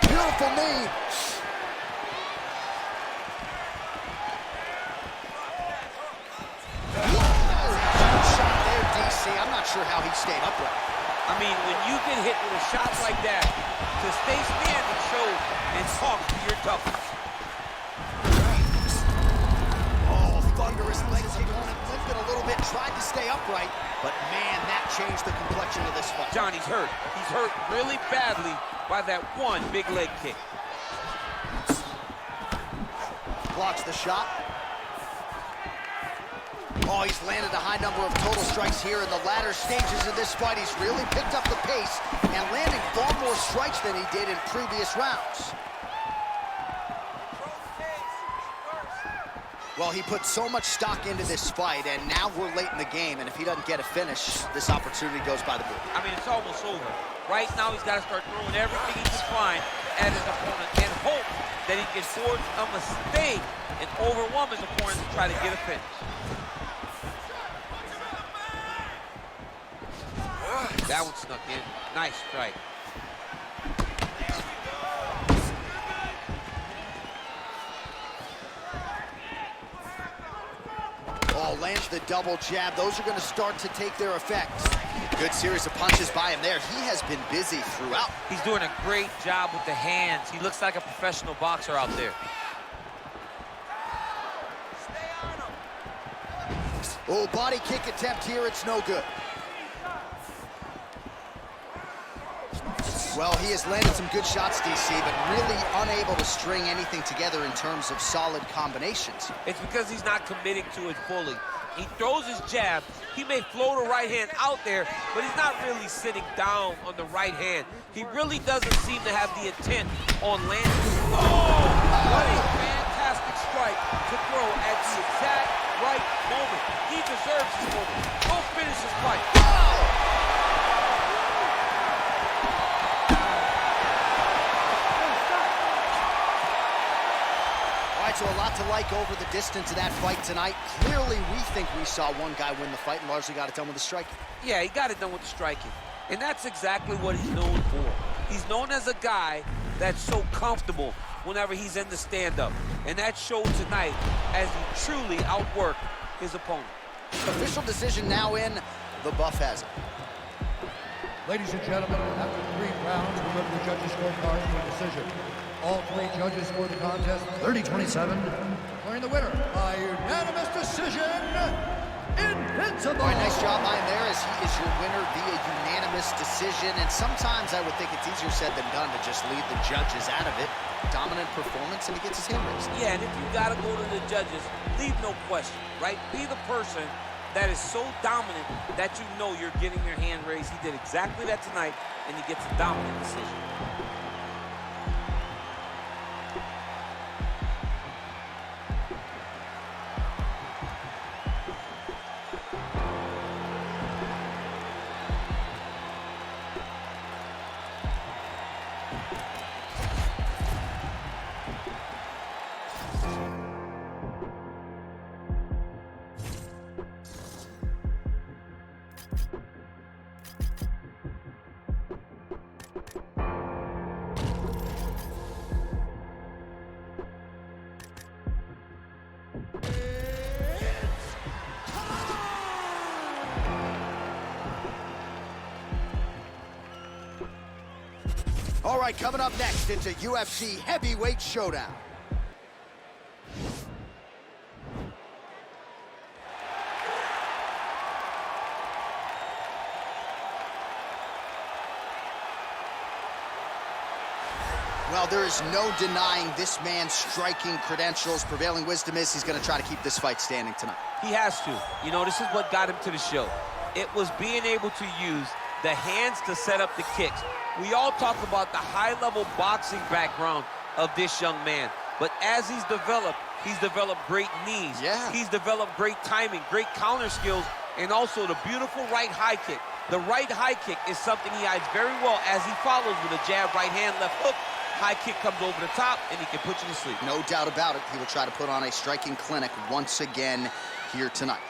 Beautiful knee. Shot there, DC. I'm not sure how he stayed upright. I mean, when you get hit with a shot like that, to stay standing shows and talk to your toughness. Thunderous leg kick on it, limping a little bit, tried to stay upright, but man, that changed the complexion of this fight. Johnny's hurt. He's hurt really badly by that one big leg kick. Blocks the shot. Oh, he's landed a high number of total strikes here in the latter stages of this fight. He's really picked up the pace and landing far more strikes than he did in previous rounds. Well, he put so much stock into this fight, and now we're late in the game, and if he doesn't get a finish, this opportunity goes by the board. I mean, it's almost over. Right now, he's got to start throwing everything he can find at his opponent and hope that he can force a mistake and overwhelm his opponent to try to get a finish. That one snuck in. Nice strike. Oh, lands the double jab. Those are going to start to take their effect. Good series of punches by him there. He has been busy throughout. He's doing a great job with the hands. He looks like a professional boxer out there. Oh, body kick attempt here. It's no good. Well, he has landed some good shots, DC, but really unable to string anything together in terms of solid combinations. It's because he's not committing to it fully. He throws his jab. He may float a right hand out there, but he's not really sitting down on the right hand. He really doesn't seem to have the intent on landing. Oh, what a fantastic strike to throw at the exact right moment. He deserves this moment. Go finish his fight. So a lot to like over the distance of that fight tonight. Clearly, we think we saw one guy win the fight and largely got it done with the striking. Yeah, he got it done with the striking. And that's exactly what he's known for. He's known as a guy that's so comfortable whenever he's in the stand-up. And that showed tonight as he truly outworked his opponent. Official decision now in. The buff has it. Ladies and gentlemen, after 3 rounds, we go to the judges' scorecard for a decision. All 3 judges scored the contest 30-27, declaring the winner by unanimous decision, invincible. All right, nice job by him there, as he is your winner via unanimous decision. And sometimes I would think it's easier said than done to just leave the judges out of it. Dominant performance, and he gets his hand raised. Yeah, and if you got to go to the judges, leave no question, right? Be the person that is so dominant that you know you're getting your hand raised. He did exactly that tonight, and he gets a dominant decision. All right, coming up next, it's a UFC heavyweight showdown. Well, there is no denying this man's striking credentials. Prevailing wisdom is he's going to try to keep this fight standing tonight. He has to. You know, this is what got him to the show. It was being able to use the hands to set up the kicks. We all talk about the high-level boxing background of this young man. But as he's developed great knees. Yeah. He's developed great timing, great counter skills, and also the beautiful right high kick. The right high kick is something he hides very well as he follows with a jab, right hand, left hook. High kick comes over the top, and he can put you to sleep. No doubt about it. He will try to put on a striking clinic once again here tonight.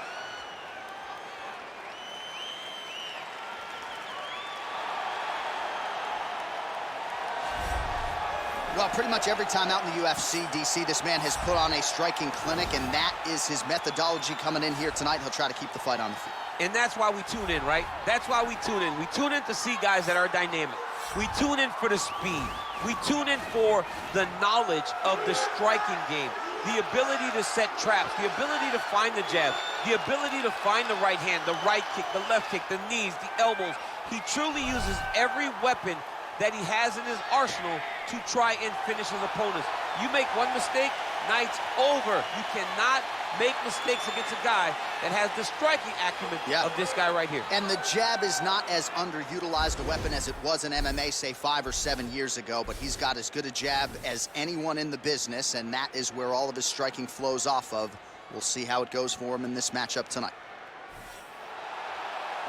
Well, pretty much every time out in the UFC, DC, this man has put on a striking clinic, and that is his methodology coming in here tonight. He'll try to keep the fight on the field. And that's why we tune in, right? That's why we tune in. We tune in to see guys that are dynamic. We tune in for the speed. We tune in for the knowledge of the striking game, the ability to set traps, the ability to find the jab, the ability to find the right hand, the right kick, the left kick, the knees, the elbows. He truly uses every weapon that he has in his arsenal to try and finish his opponents. You make one mistake, night's over. You cannot make mistakes against a guy that has the striking acumen of this guy right here. And the jab is not as underutilized a weapon as it was in MMA, say, 5 or 7 years ago, but he's got as good a jab as anyone in the business, and that is where all of his striking flows off of. We'll see how it goes for him in this matchup tonight.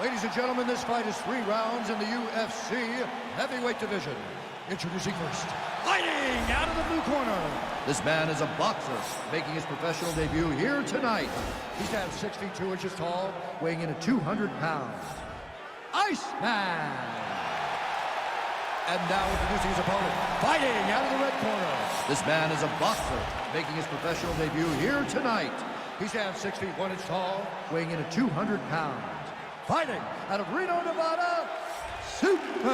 Ladies and gentlemen, this fight is 3 rounds in the UFC heavyweight division. Introducing first, fighting out of the blue corner. This man is a boxer, making his professional debut here tonight. He stands 62 inches tall, weighing in at 200 pounds. Iceman! And now introducing his opponent, fighting out of the red corner. This man is a boxer, making his professional debut here tonight. He stands 6 feet 1 inch tall, weighing in at 200 pounds. Fighting out of Reno, Nevada, Super!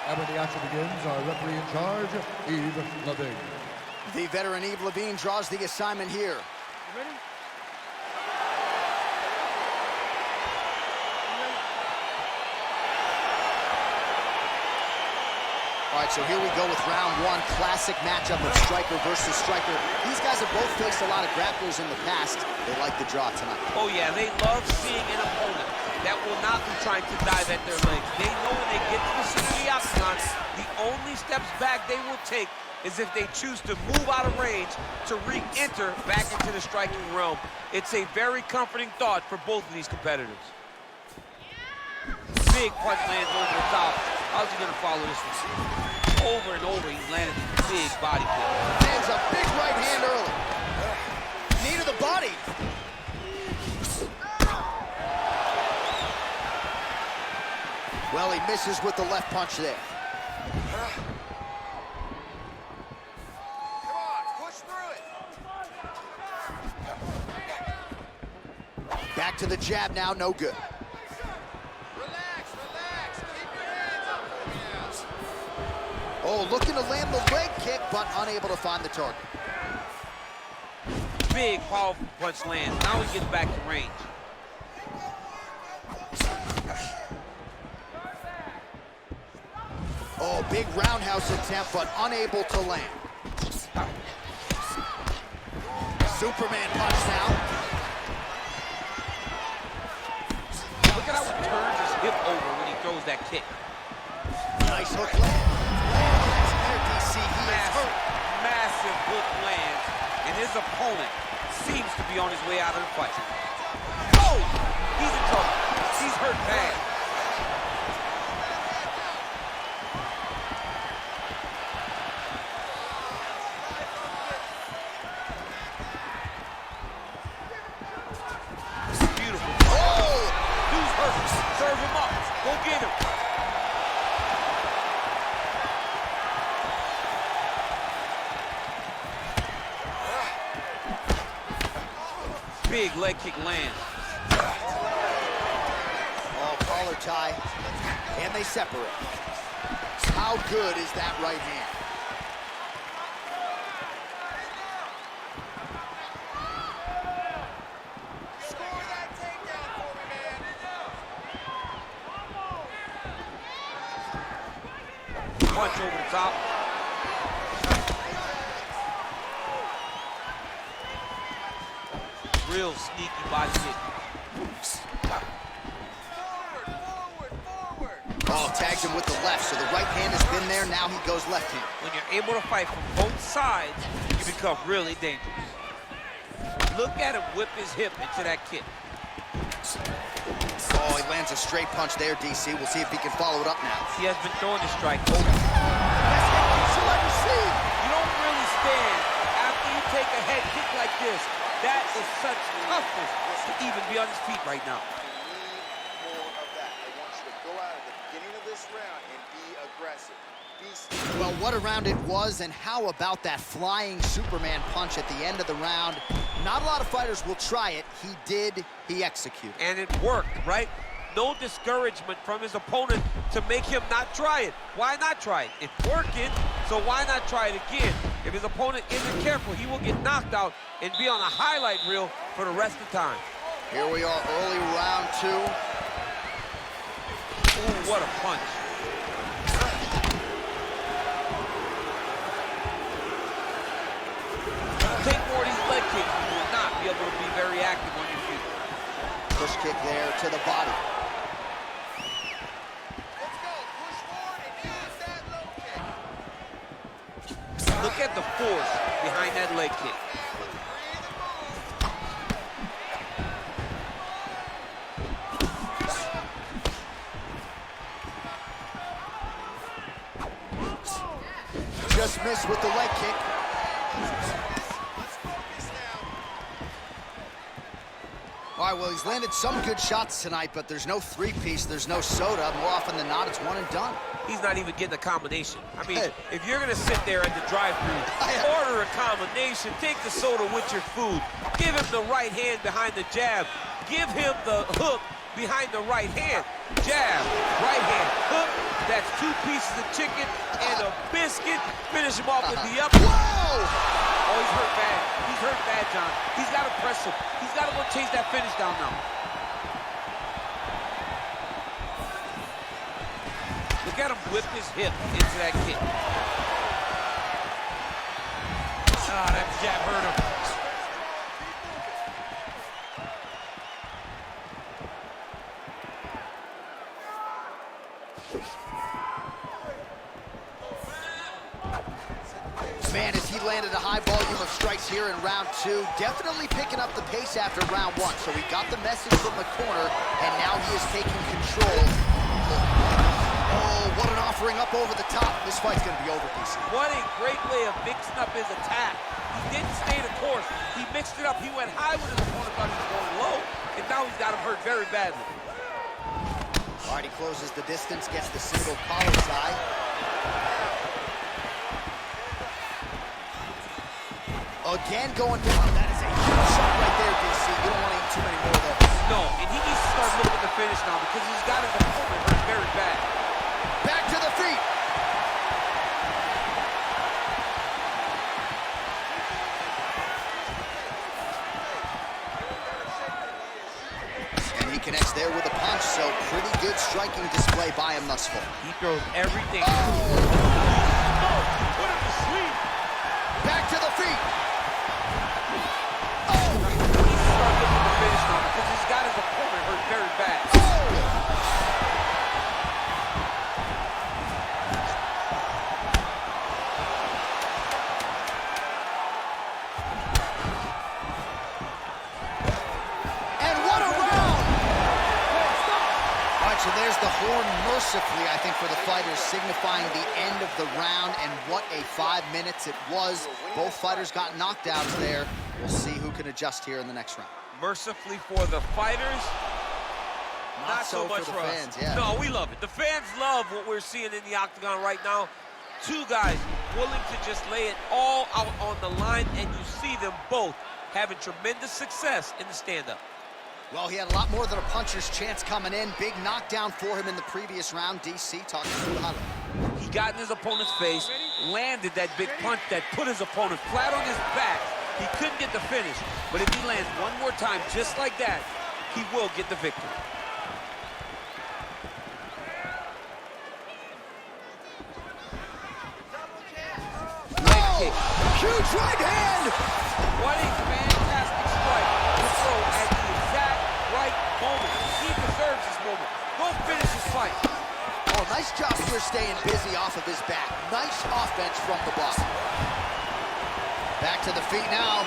And when the action begins, our referee in charge, Yves Levine. The veteran Yves Levine draws the assignment here. You ready? All right, so here we go with round 1, classic matchup of striker versus striker. These guys have both faced a lot of grapplers in the past. They like the draw tonight. Oh yeah, they love seeing an opponent that will not be trying to dive at their legs. They know when they get to the center of the octagon, the only steps back they will take is if they choose to move out of range to re-enter back into the striking realm. It's a very comforting thought for both of these competitors. Big punch lands over the top. How's he gonna follow this one? Over and over, he's landed a big body kick. Lands a big right hand early. Knee to the body. Well, he misses with the left punch there. Come on, push through it. Back to the jab now, no good. Relax, relax. Keep your hands up for me now. Oh, looking to land the leg kick, but unable to find the target. big, powerful punch lands. Now he gets back to range. Oh, big roundhouse attempt, but unable to land. Superman punch now. Look at how he turns his hip over when he throws that kick. Nice hook land. There, DC, he is hurt. Massive hook lands, and his opponent seems to be on his way out of the fight. Oh! He's in trouble. He's hurt bad. Beautiful. Oh! Dude's hurt. Serve him up. Go get him. Big leg kick lands. Oh, collar tie, and they separate. How good is that right hand? Score that takedown for me, man. Punch over the top. Real sneaky body kick. Oh, tags him with the left, so the right hand has been there, now he goes left hand. When you're able to fight from both sides, you become really dangerous. Look at him whip his hip into that kick. Oh, he lands a straight punch there, DC. We'll see if he can follow it up now. He has been throwing the strike. Best hit you'll ever see. You don't really stand after you take a head kick like this. That is such toughness to even be on his feet right now. We need more of that. I want you to go out at the beginning of this round and be aggressive. Well, what a round it was, and how about that flying Superman punch at the end of the round? Not a lot of fighters will try it. He did, he executed. And it worked, right? No discouragement from his opponent to make him not try it. Why not try it? It's working, so why not try it again? If his opponent isn't careful, he will get knocked out and be on a highlight reel for the rest of the time. Here we are, early round 2. Ooh, what a punch. Take more of these leg kicks, you will not be able to be very active on your feet. Push kick there to the body. Let's go. Push forward and use that low kick. Look at the force behind that leg kick. Just missed with the leg kick. All right, well, he's landed some good shots tonight, but there's no three-piece, there's no soda. More often than not, it's one and done. He's not even getting a combination. I mean, if you're gonna sit there at the drive-thru, order a combination, take the soda with your food, give him the right hand behind the jab, give him the hook behind the right hand, jab, right hand, hook, that's 2 pieces of chicken and a biscuit, finish him off with the up. Whoa! Oh, he's hurt bad. He's hurt bad, John. He's got to press him. He's got to go chase that finish down now. Look at him whip his hip into that kick. Ah, that jab hurt him. Man, as he landed a high volume of strikes here in round 2, definitely picking up the pace after round 1. So he got the message from the corner, and now he is taking control. Oh, what an offering up over the top. This fight's going to be over, DC. What a great way of mixing up his attack. He didn't stay the course. He mixed it up. He went high when his opponent thought he was going low, and now he's got him hurt very badly. All right, he closes the distance, gets the single collar tie. Again going down. That is a huge shot right there, DC. You don't want to eat too many more of those. No, and he needs to start looking to finish now because he's got his opponent hurt very bad. Back to the feet. so pretty good striking display by him thus far. He throws everything. Put him to sleep. Back to the feet. He's struggling with the finish now because he's got his opponent hurt very bad. So there's the horn mercifully, I think, for the fighters, signifying the end of the round, and what a 5 minutes it was. Both fighters got knockdowns there. We'll see who can adjust here in the next round. Mercifully for the fighters, not so much for for the us. fans, yeah. No, we love it. The fans love what we're seeing in the octagon right now. Two guys willing to just lay it all out on the line, and you see them both having tremendous success in the stand-up. Well, he had a lot more than a puncher's chance coming in. Big knockdown for him in the previous round. DC talking through the highlight. He got in his opponent's face, landed that big punch that put his opponent flat on his back. He couldn't get the finish, but if he lands one more time just like that, he will get the victory. Leg kick. Huge right hand! What a fantastic strike to throw at the exact right moment. He deserves this moment. Go finish his fight. Oh, nice job here staying busy off of his back. Nice offense from the box. Back to the feet now.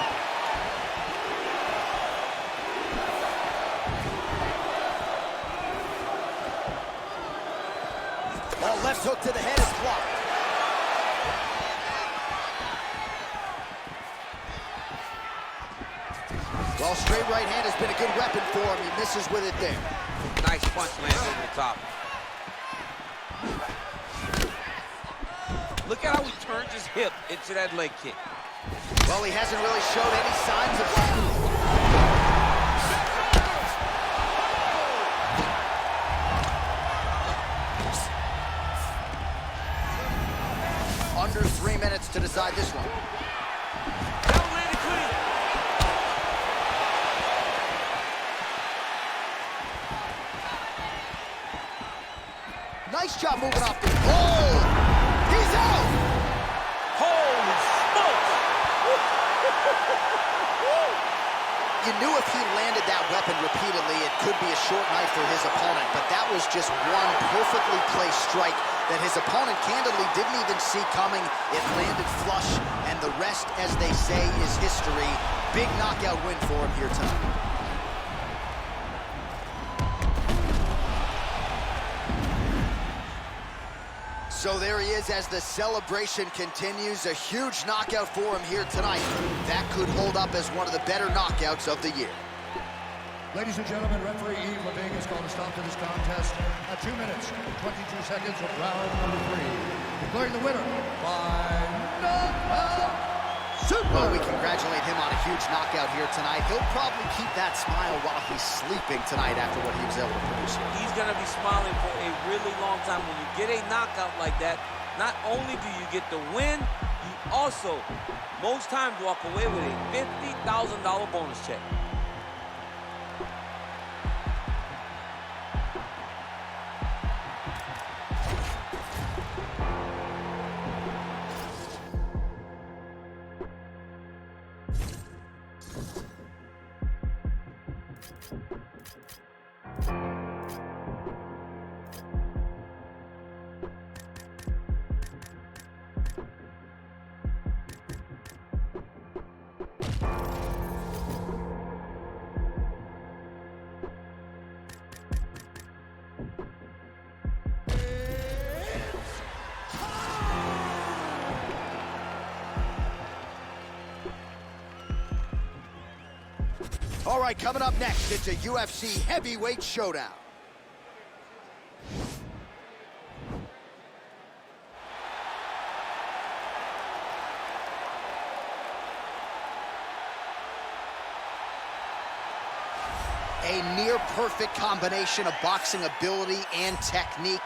Oh, left hook to the head is blocked. Well, straight right hand has been a good weapon for him. He misses with it there. Nice punch lands over the top. Look at how he turns his hip into that leg kick. Well, he hasn't really showed any signs of... Under 3 minutes to decide this one. That landed clean. Nice job moving off the... Oh! He's out! Holy smokes! You knew if he landed that weapon repeatedly, it could be a short night for his opponent, but that was just one perfectly placed strike that his opponent candidly didn't even see coming. It landed flush, and the rest, as they say, is history. Big knockout win for him here tonight. So there he is as the celebration continues. A huge knockout for him here tonight. That could hold up as one of the better knockouts of the year. Ladies and gentlemen, referee Yves Levine has called a stop to this contest at 2 minutes and 22 seconds of round number 3. Declaring the winner by knockout. Well, we congratulate him on a huge knockout here tonight. He'll probably keep that smile while he's sleeping tonight after what he was able to produce here. He's going to be smiling for a really long time. When you get a knockout like that, not only do you get the win, you also, most times, walk away with a $50,000 bonus check. All right, coming up next, it's a UFC heavyweight showdown. A near-perfect combination of boxing ability and technique.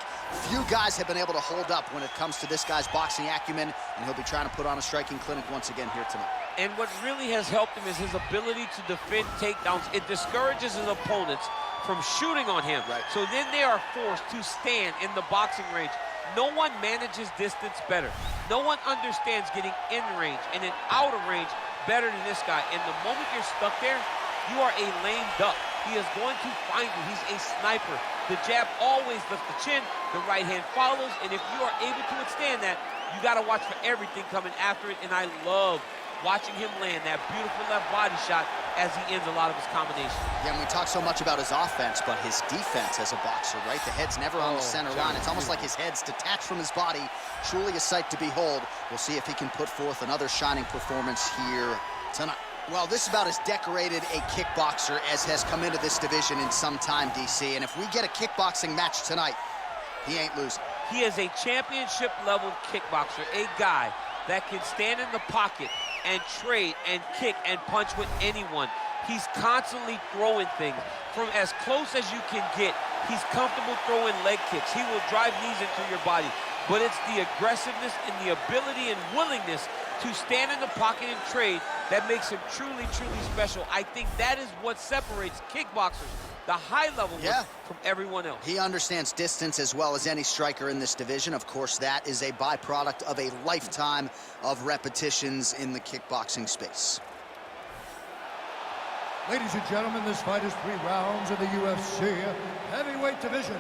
Few guys have been able to hold up when it comes to this guy's boxing acumen, and he'll be trying to put on a striking clinic once again here tonight. And what really has helped him is his ability to defend takedowns. It discourages his opponents from shooting on him. Right. So then they are forced to stand in the boxing range. No one manages distance better. No one understands getting in range and then out of range better than this guy. And the moment you're stuck there, you are a lame duck. He is going to find you. He's a sniper. The jab always lifts the chin. The right hand follows. And if you are able to withstand that, you got to watch for everything coming after it. And I love watching him land that beautiful left body shot as he ends a lot of his combinations. Yeah, and we talk so much about his offense, but his defense as a boxer, right? The head's never on the center line. It's almost like his head's detached from his body. Truly a sight to behold. We'll see if he can put forth another shining performance here tonight. Well, this is about as decorated a kickboxer as has come into this division in some time, DC. And if we get a kickboxing match tonight, he ain't losing. He is a championship-level kickboxer, a guy that can stand in the pocket and trade and kick and punch with anyone. He's constantly throwing things from as close as you can get. He's comfortable throwing leg kicks. He will drive knees into your body. But it's the aggressiveness and the ability and willingness to stand in the pocket and trade that makes him truly, truly special. I think that is what separates kickboxers, the high-level ones, from everyone else. He understands distance as well as any striker in this division. Of course, that is a byproduct of a lifetime of repetitions in the kickboxing space. Ladies and gentlemen, this fight is 3 rounds in the UFC heavyweight division.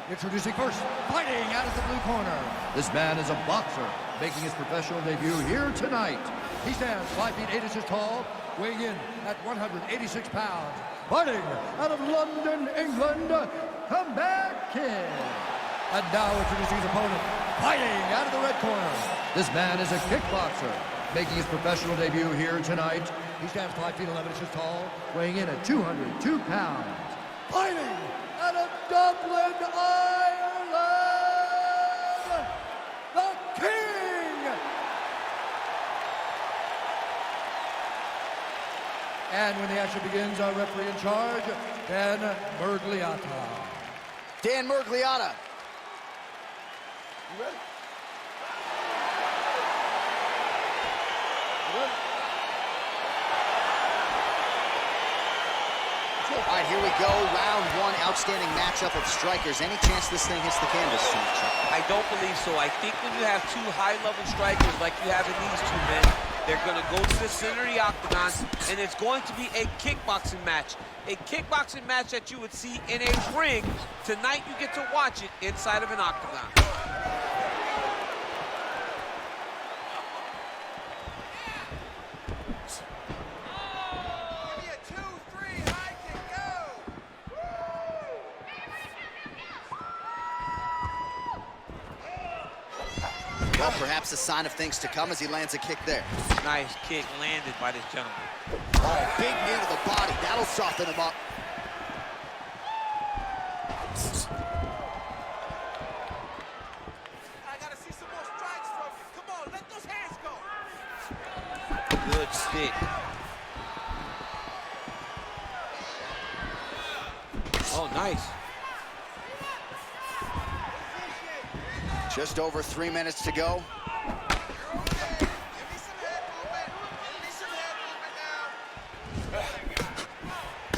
Introducing first, fighting out of the blue corner. This man is a boxer, making his professional debut here tonight. He stands 5 feet 8 inches tall, weighing in at 186 pounds. Fighting out of London, England, Comeback Kid. And now introducing his opponent, fighting out of the red corner. This man is a kickboxer, making his professional debut here tonight. He stands 5 feet 11 inches tall, weighing in at 202 pounds. Fighting out of Dublin, Ireland, the King! And when the action begins, our referee in charge, Dan Mergliata. Dan Mergliata. You ready? All right, here we go. Round 1, outstanding matchup of strikers. Any chance this thing hits the canvas tonight, Chuck? I don't believe so. I think when you have 2 high-level strikers like you have in these 2 men, they're going to go to the center of the octagon, and it's going to be a kickboxing match. A kickboxing match that you would see in a ring. Tonight, you get to watch it inside of an octagon. Well, perhaps a sign of things to come as he lands a kick there. Nice kick landed by this gentleman. Oh, big knee to the body. That'll soften him up. I gotta see some more strikes from you. Come on, let those hands go. Good stick. Oh, nice. Just over 3 minutes to go.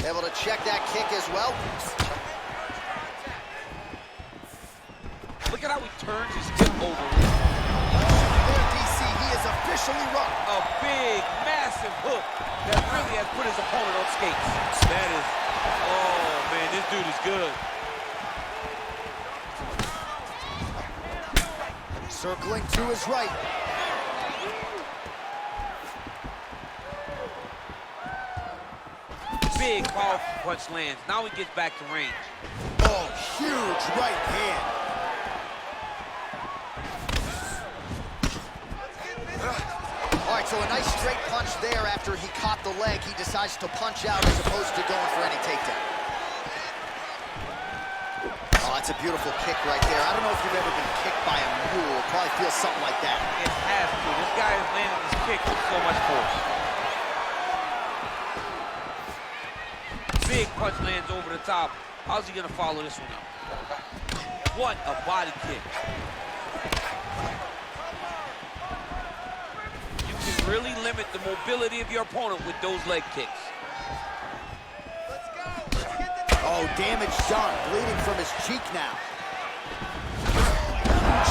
Able to check that kick as well. Look at how he turns his hip over. There, DC, he is officially run. A big, massive hook that really has put his opponent on skates. That is, oh man, this dude is good. Circling to his right. Big, powerful punch lands. Now he gets back to range. Oh, huge right hand. All right, so a nice straight punch there after he caught the leg. He decides to punch out as opposed to going for any takedown. Oh, that's a beautiful kick right there. I don't know if you've ever been kicked by a mule. It probably feels something like that. It has to. This guy is landing his kick with so much force. Big punch lands over the top. How's he gonna follow this one up? What a body kick. You can really limit the mobility of your opponent with those leg kicks. Oh, damage done. Bleeding from his cheek now.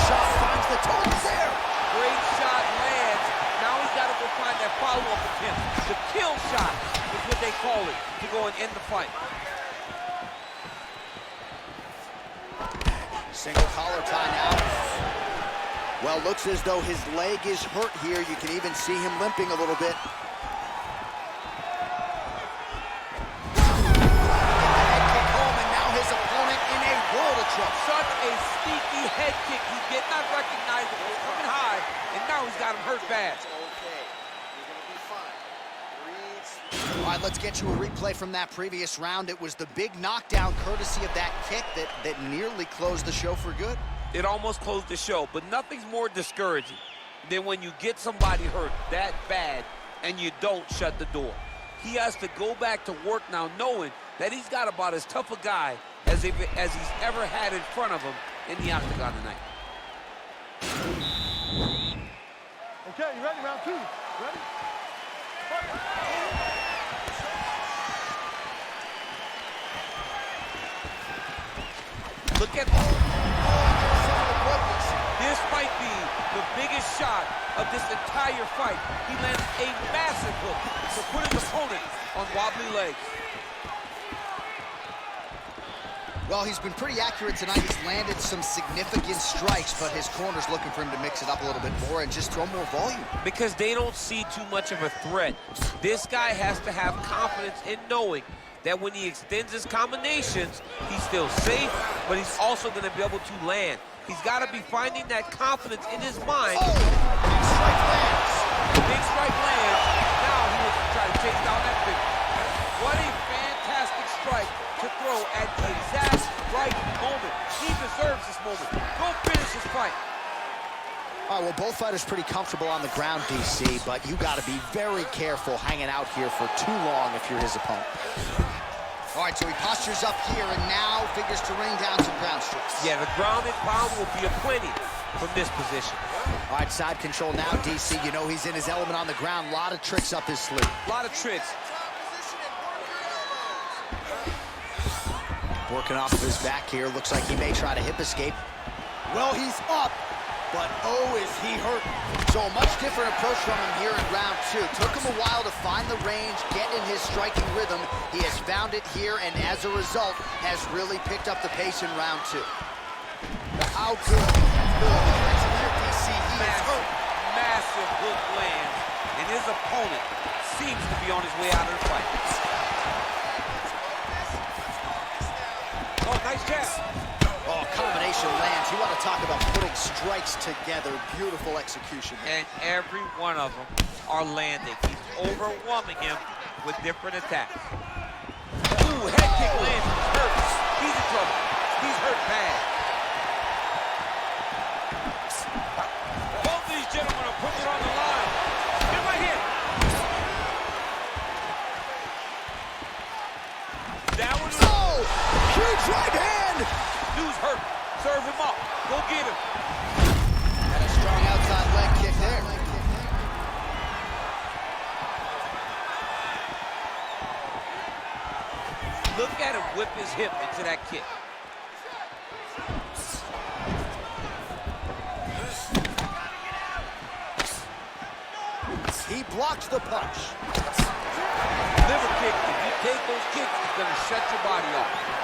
Shot finds the target there. Great shot lands. Now he's got to go find that follow-up attempt. The kill shot is what they call it, to go and end the fight. Single collar tie now. Well, looks as though his leg is hurt here. You can even see him limping a little bit. Such a sneaky head kick. He did not recognize it was coming high, and now he's got him hurt bad. It's okay. You're going to be fine. Breathe. All right, let's get you a replay from that previous round. It was the big knockdown courtesy of that kick that nearly closed the show for good. It almost closed the show, but nothing's more discouraging than when you get somebody hurt that bad and you don't shut the door. He has to go back to work now knowing that he's got about as tough a guy as he's ever had in front of him in the octagon tonight. Okay, you ready? Round 2. Ready? Look at this might be the biggest shot of this entire fight. He lands a massive hook to put his opponent on wobbly legs. Well, he's been pretty accurate tonight. He's landed some significant strikes, but his corner's looking for him to mix it up a little bit more and just throw more volume. Because they don't see too much of a threat. This guy has to have confidence in knowing that when he extends his combinations, he's still safe, but he's also going to be able to land. He's got to be finding that confidence in his mind. Oh, big strike lands. Big strike lands. Now he wants to try to chase down that finish. What a fantastic strike to throw at the exact right moment. He deserves this moment. Go finish his fight. All right, well, both fighters pretty comfortable on the ground, DC, but you got to be very careful hanging out here for too long if you're his opponent. All right, so he postures up here and now figures to rain down some ground strikes. Yeah, the ground and pound will be aplenty from this position. All right, side control now, DC. You know he's in his element on the ground. A lot of tricks up his sleeve. A lot of tricks. Working off of his back here. Looks like he may try to hip escape. Well, he's up, but oh, is he hurt. So a much different approach from him here in round 2. Took him a while to find the range, get in his striking rhythm. He has found it here, and as a result, has really picked up the pace in round 2. How good. DC, he is hurt. Massive hook lands, and his opponent seems to be on his way out of the fight. Oh, nice jab. Oh, combination lands. You want to talk about putting strikes together. Beautiful execution. And every one of them are landing. He's overwhelming him with different attacks. Ooh, head kick lands. He's hurt. He's in trouble. He's hurt bad. Both these gentlemen are putting it on the line. Get right here. That one. Oh, huge right hand. Dude's hurt. Serve him up. Go get him. And a strong outside leg kick there. Look at him whip his hip into that kick. He blocks the punch. Liver kick. If you take those kicks, it's going to shut your body off.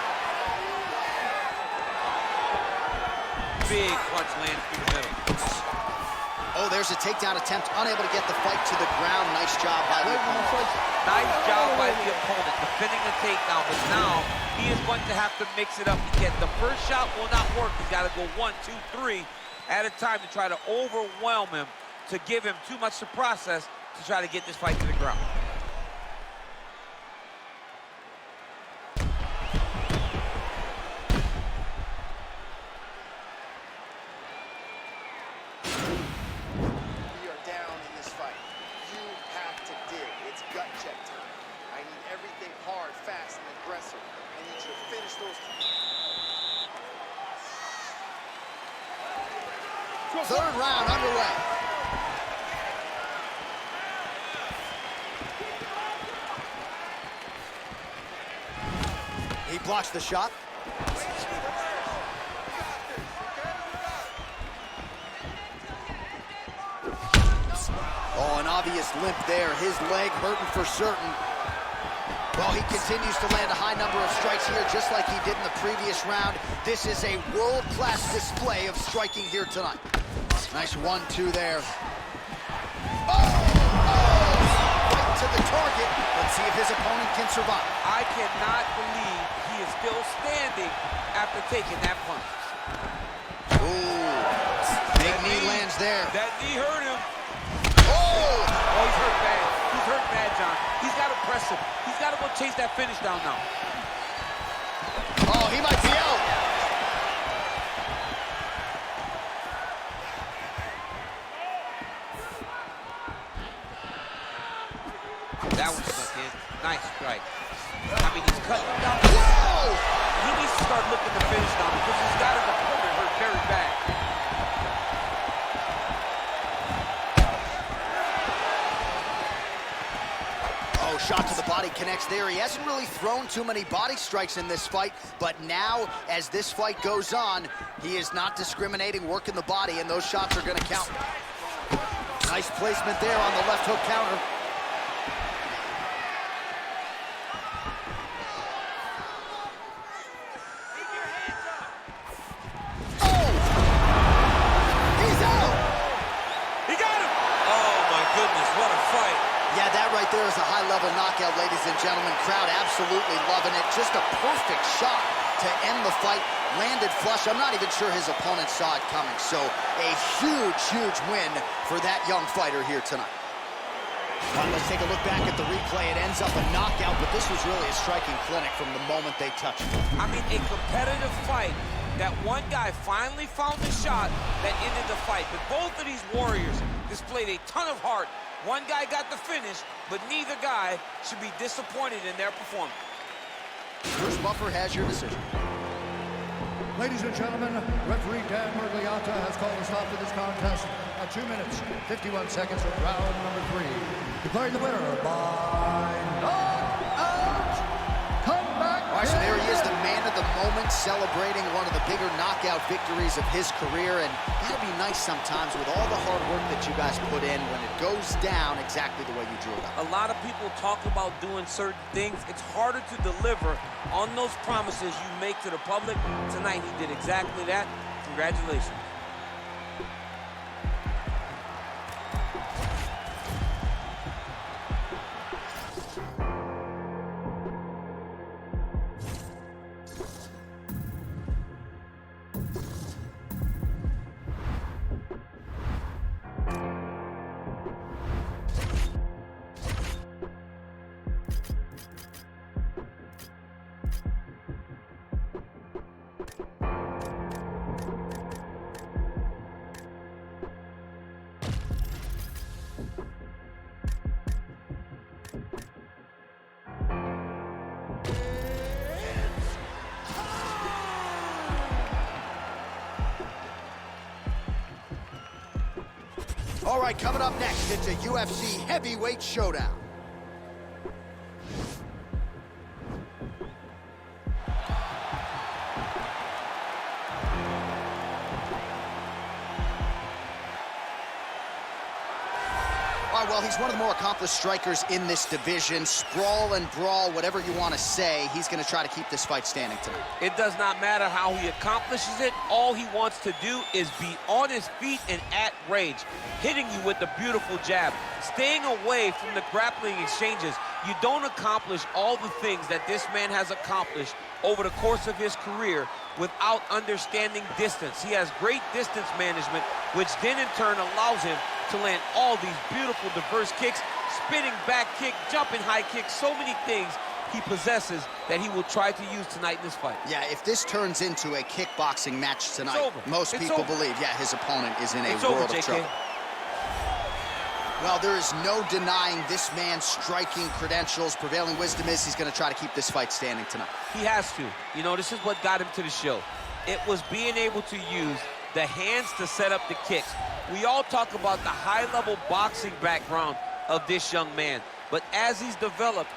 Big punch lands through the middle. Oh, there's a takedown attempt. Unable to get the fight to the ground. Nice job by the opponent. Nice job by the opponent defending the takedown, but now he is going to have to mix it up again. The first shot will not work. He's got to go 1, 2, 3 at a time to try to overwhelm him, to give him too much to process to try to get this fight to the ground. We are down in this fight. You have to dig. It's gut check time. I need everything hard, fast, and aggressive. I need you to finish those. Third round underway. He Blocks the shot. Oh, an obvious limp there. His leg hurting for certain. Well, he continues to land a high number of strikes here, just like he did in the previous round. This is a world-class display of striking here tonight. Nice 1-2 there. Right to the target. Let's see if his opponent can survive. I cannot believe he is still standing after taking that punch. Ooh, big knee lands there. That knee hurt him. Oh, He's hurt bad. He's hurt bad, John. He's got to press him. He's got to go chase that finish down now. oh, he might be out. That one stuck in. Nice strike. I mean, he's cutting him down. Whoa! He needs to start looking to finish now because he's got his opponent hurt very bad. Oh, shot to the body connects there. He hasn't really thrown too many body strikes in this fight, but now, as this fight goes on, he is not discriminating, working the body, and those shots are going to count. Nice placement there on the left hook counter. Oh! He's out! He got him. Oh, my goodness, what a fight. Yeah, that right there is a high-level knockout, ladies and gentlemen. Crowd absolutely loving it. Just a perfect shot to end the fight. Landed flush. I'm not even sure his opponent saw it coming. So a huge, huge win for that young fighter here tonight. All right, let's take a look back at the replay. It ends up a knockout, but this was really a striking clinic from the moment they touched it. I mean, a competitive fight that one guy finally found the shot that ended the fight. But both of these warriors displayed a ton of heart. One guy got the finish, but neither guy should be disappointed in their performance. Bruce Buffer has your decision. Ladies and gentlemen, referee Dan Mergliata has called a stop to this contest at 2 minutes, 51 seconds of round number 3. Declaring the winner by knockout. Come back. All right, so there he is, the man of the moment, celebrating one of the bigger knockout victories of his career. And that'd be nice sometimes with all the hard work that you guys put in when it goes down exactly the way you drew it up. A lot of people talk about doing certain things. It's harder to deliver on those promises you make to the public. Tonight, he did exactly that. Congratulations. All right, coming up next, it's a UFC heavyweight showdown. All right, well, he's one of the more accomplished strikers in this division. Sprawl and brawl, whatever you want to say, he's going to try to keep this fight standing tonight. It does not matter how he accomplishes it. All he wants to do is be on his feet and at range, hitting you with the beautiful jab, staying away from the grappling exchanges. You don't accomplish all the things that this man has accomplished over the course of his career without understanding distance. He has great distance management, which then in turn allows him to land all these beautiful, diverse kicks, spinning back kick, jumping high kick, so many things he possesses that he will try to use tonight in this fight. Yeah, if this turns into a kickboxing match tonight, most people believe, yeah, his opponent is in a world of trouble. Well, there is no denying this man's striking credentials. Prevailing wisdom is he's going to try to keep this fight standing tonight. He has to. You know, this is what got him to the show. It was being able to use the hands to set up the kicks. We all talk about the high-level boxing background of this young man. But as he's developed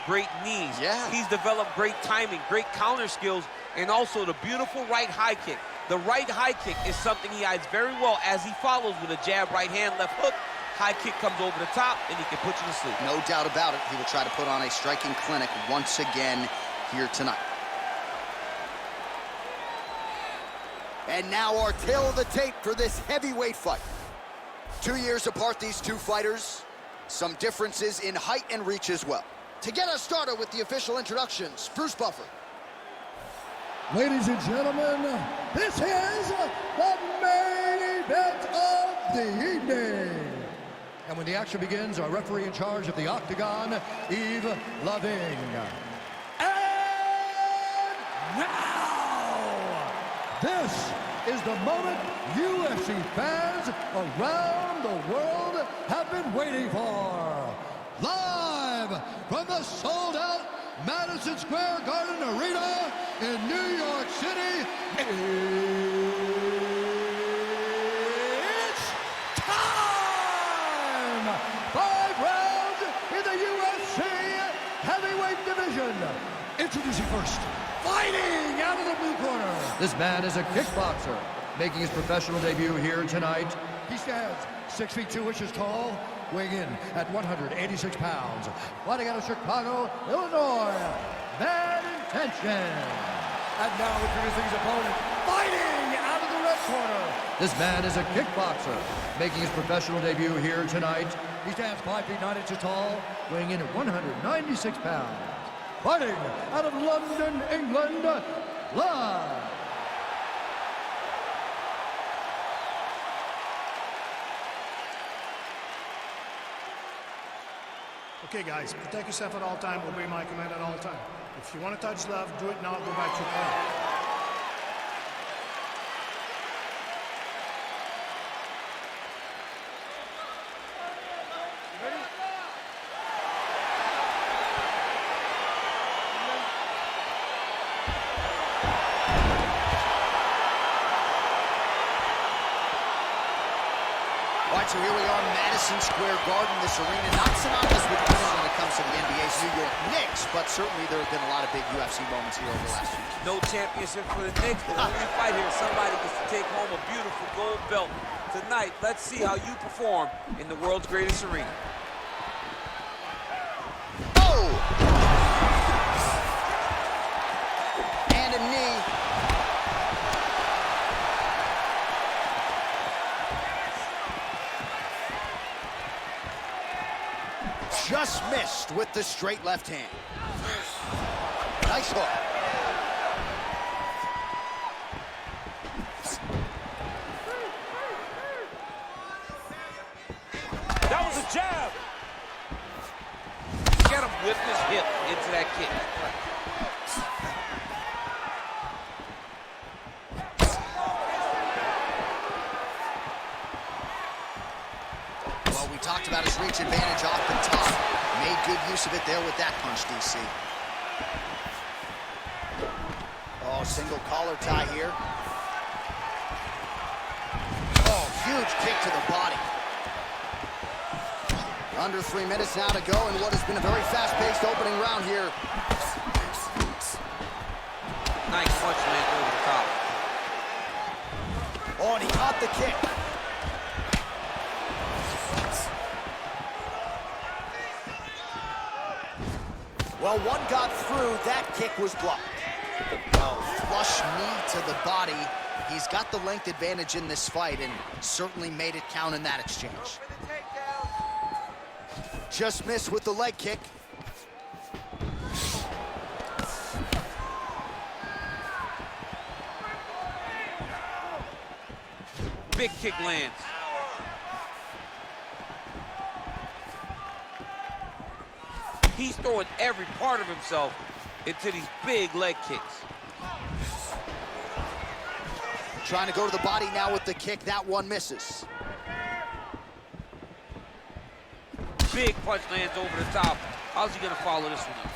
great knees. Yeah. He's developed great timing, great counter skills, and also the beautiful right high kick. The right high kick is something he hides very well as he follows with a jab, right hand, left hook. High kick comes over the top, and he can put you to sleep. No doubt about it. He will try to put on a striking clinic once again here tonight. And now our tale of the tape for this heavyweight fight. 2 years apart, these two fighters. Some differences in height and reach as well. To get us started with the official introductions, Bruce Buffer. Ladies and gentlemen, this is the main event of the evening. And when the action begins, our referee in charge of the Octagon, Yves Loving. And now, this is the moment UFC fans around the world have been waiting for. Live from the sold-out Madison Square Garden Arena in New York City, it's time! 5 rounds in the UFC heavyweight division. Introducing first, fighting out of the blue corner. This man is a kickboxer, making his professional debut here tonight. He stands 6 feet 2 inches tall, weighing in at 186 pounds. Fighting out of Chicago, Illinois, Bad Intention. And now introducing his opponent, fighting out of the red corner. This man is a kickboxer, making his professional debut here tonight. He stands 5 feet 9 inches tall, weighing in at 196 pounds. Fighting out of London, England, live. Okay, guys, protect yourself at all time, obey my command at all time. If you want to touch love, do it now, go back to your corner. All right, so here we are, Madison Square Garden, this arena, not synonymous with winning when it comes to the NBA's New York Knicks, but certainly there have been a lot of big UFC moments here over the last few years. No championship for the Knicks, but when we fight here, somebody gets to take home a beautiful gold belt. Tonight, let's see how you perform in the world's greatest arena. Oh! And a knee. Just missed with the straight left hand. Nice hook. That was a jab. Get him with his hip into that kick. Well, we talked about his reach advantage off the top. Made good use of it there with that punch, DC. Oh, single collar tie here. Oh, huge kick to the body. Under 3 minutes now to go in what has been a very fast-paced opening round here. Nice punch lands over the top. Oh, and he caught the kick. Well, one got through. That kick was blocked. Oh, flush knee to the body. He's got the length advantage in this fight and certainly made it count in that exchange. Just missed with the leg kick. Big kick lands. He's throwing every part of himself into these big leg kicks. Trying to go to the body now with the kick. That one misses. Big punch lands over the top. How's he gonna follow this one up?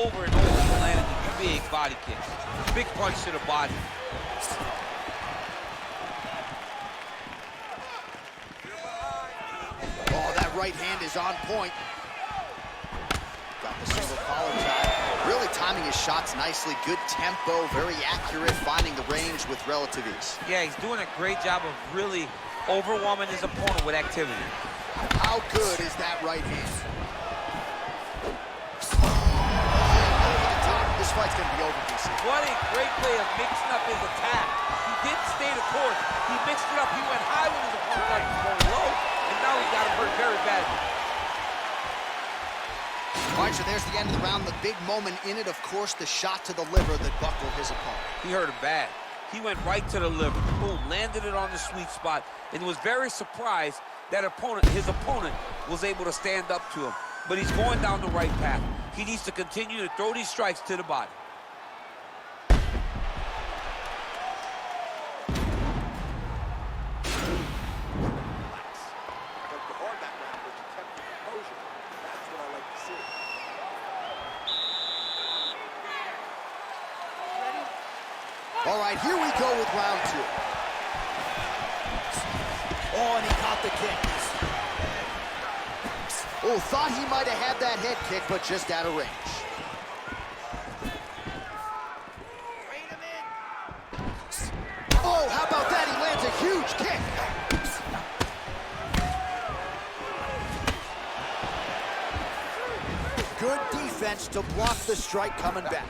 Over and over, he landed the big body kicks. Big punch to the body. Oh, that right hand is on point. Got the single collar tie. Really timing his shots nicely. Good tempo, very accurate, finding the range with relative ease. Yeah, he's doing a great job of really overwhelming his opponent with activity. How good is that right hand? This fight's gonna be over, DC. What a great way of mixing up his attack. He didn't stay the course. He mixed it up. He went high when his opponent thought he was going low, and now he got him hurt very badly. All right, so there's the end of the round. The big moment in it, of course, the shot to the liver that buckled his opponent. He hurt him bad. He went right to the liver. Boom, landed it on the sweet spot, and was very surprised that his opponent was able to stand up to him. But he's going down the right path. He needs to continue to throw these strikes to the body. All right, here we go with round 2. Oh, and he caught the kick. Oh, thought he might have had that head kick, but just out of range. Oh, how about that? He lands a huge kick. Good defense to block the strike coming back.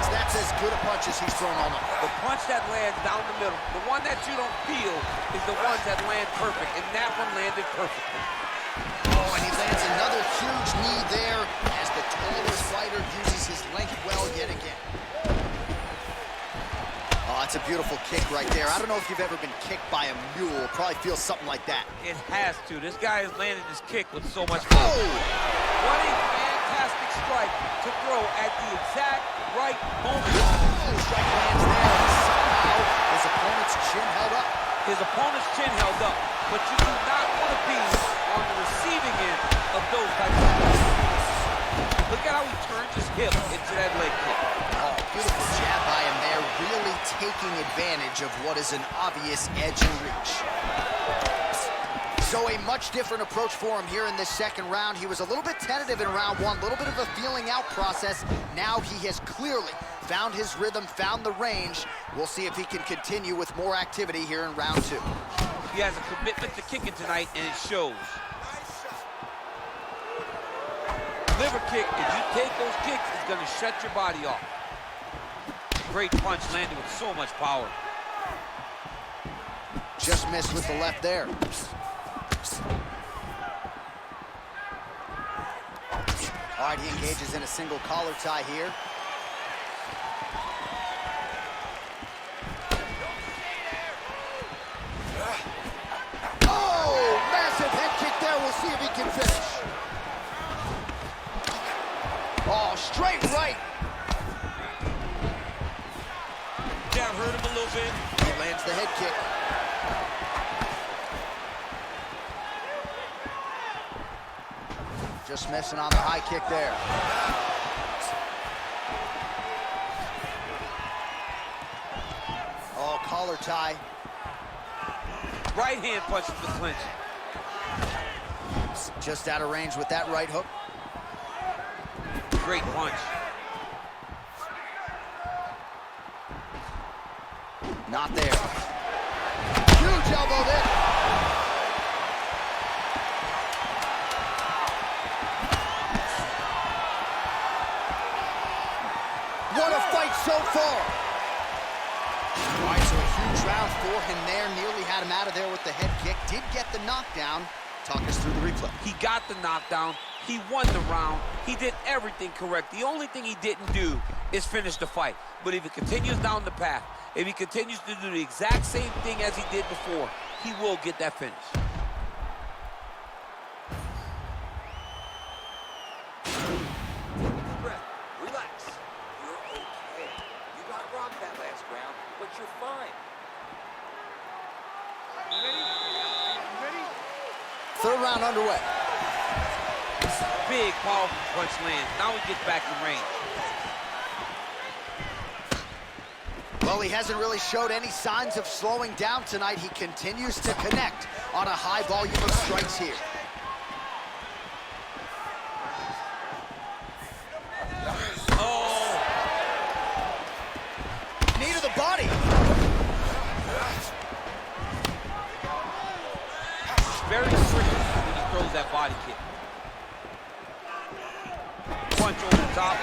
That's as good a punch as he's thrown all night. The punch that lands down the middle, the one that you don't feel, is the ones that land perfect, and that one landed perfectly. Oh, and he lands another huge knee there as the taller fighter uses his length well yet again. Oh, that's a beautiful kick right there. I don't know if you've ever been kicked by a mule. Probably feels something like that. It has to. This guy has landed his kick with so much power. Oh! What a fantastic strike to throw at the exact right moment. Oh, strike lands there, and somehow his opponent's chin held up. His opponent's chin held up, but you do not want to be on the receiving end of those types of strikes. Look at how he turns his hip into that leg kick. Oh, beautiful jab by him there, really taking advantage of what is an obvious edge and reach. So a much different approach for him here in this second round. He was a little bit tentative in round 1, a little bit of a feeling out process. Now he has clearly found his rhythm, found the range. We'll see if he can continue with more activity here in round 2. He has a commitment to kicking tonight, and it shows. Liver kick, if you take those kicks, it's going to shut your body off. Great punch landed with so much power. Just missed with the left there. All right, he engages in a single collar tie here. Oh, massive head kick there. We'll see if he can finish. Oh, straight right. Jab hurt him a little bit. He lands the head kick. Just missing on the high kick there. Oh, collar tie. Right hand punches the clinch. Just out of range with that right hook. Great punch. Not there. Huge elbow there. What a fight so far. All right, so a huge round for him there. Nearly had him out of there with the head kick. Did get the knockdown. Talk us through the replay. He got the knockdown. He won the round. He did everything correct. The only thing he didn't do is finish the fight. But if he continues down the path, if he continues to do the exact same thing as he did before, he will get that finish. Relax. You're okay. You got rocked that last round, but you're fine. You ready? You ready? Third round underway. Big, powerful punch lands. Now he gets back in range. Well, he hasn't really showed any signs of slowing down tonight. He continues to connect on a high volume of strikes here. Oh! Knee to the body. Very quick when he throws that body kick. Punch over the top.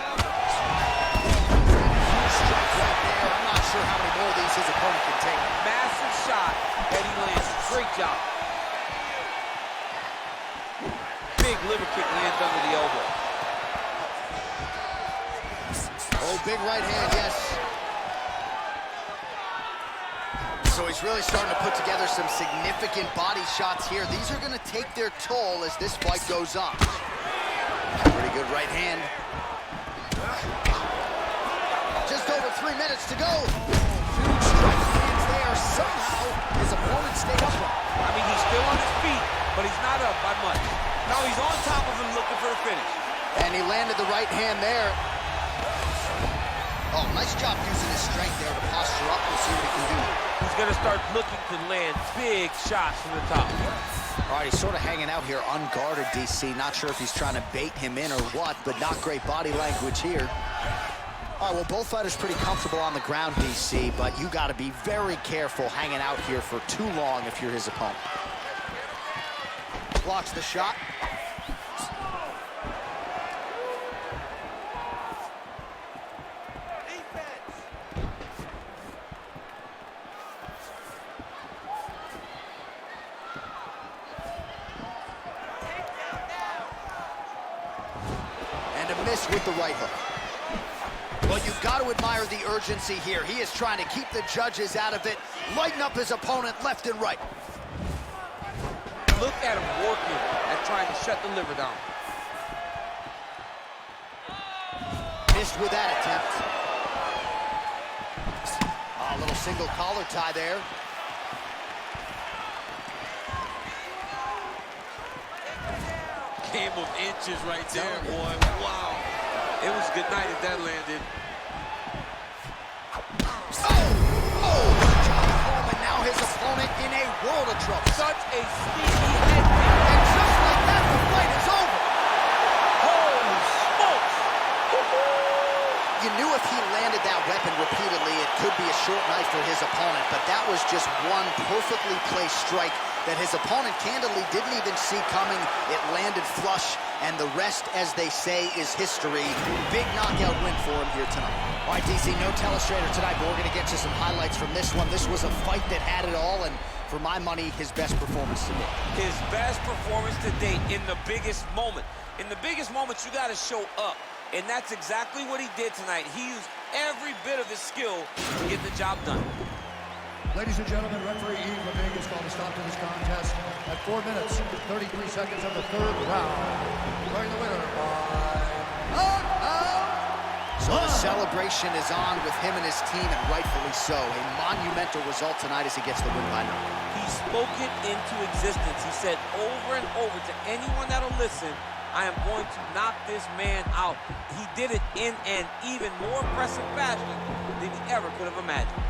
Strike right there. I'm not sure how many more of these his opponent can take. Massive shot that he lands. Great job. Big liver kick lands under the elbow. Oh, big right hand, yes. So he's really starting to put together some significant body shots here. These are going to take their toll as this fight goes on. Pretty good right hand. Just over 3 minutes to go. Huge strike lands there. Somehow his opponent stayed upright. I mean, he's still on his feet, but he's not up by much. Now he's on top of him looking for the finish. And he landed the right hand there. Oh, nice job using his strength there to posture up. We'll see what he can do. He's going to start looking to land big shots from the top. All right, he's sort of hanging out here unguarded, DC. Not sure if he's trying to bait him in or what, but not great body language here. All right, well, both fighters pretty comfortable on the ground, DC, but you got to be very careful hanging out here for too long if you're his opponent. Blocks the shot. And a miss with the right hook. Well, you've got to admire the urgency here. He is trying to keep the judges out of it, lighten up his opponent left and right. Look at him working at trying to shut the liver down. Missed with that attempt. A little single collar tie there. Game of inches right there, boy. Wow. It was good night if that landed. And now his opponent in a world of trouble. Such a sneaky head. And just like that, the fight is over. Holy smokes! You knew if he landed that weapon repeatedly, it could be a short night for his opponent, but that was just one perfectly placed strike that his opponent candidly didn't even see coming. It landed flush, and the rest, as they say, is history. Big knockout win for him here tonight. All right, DC, no telestrator tonight, but we're going to get you some highlights from this one. This was a fight that had it all, and for my money, his best performance to date. His best performance to date in the biggest moment. In the biggest moments, you got to show up, and that's exactly what he did tonight. He used every bit of his skill to get the job done. Ladies and gentlemen, referee Yves Lavigne has called a stop to this contest at 4 minutes, 33 seconds of the third round. Declaring the winner by knockout. So the celebration is on with him and his team, and rightfully so. A monumental result tonight as he gets the win by knockout. He spoke it into existence. He said over and over to anyone that'll listen, I am going to knock this man out. He did it in an even more impressive fashion than he ever could have imagined.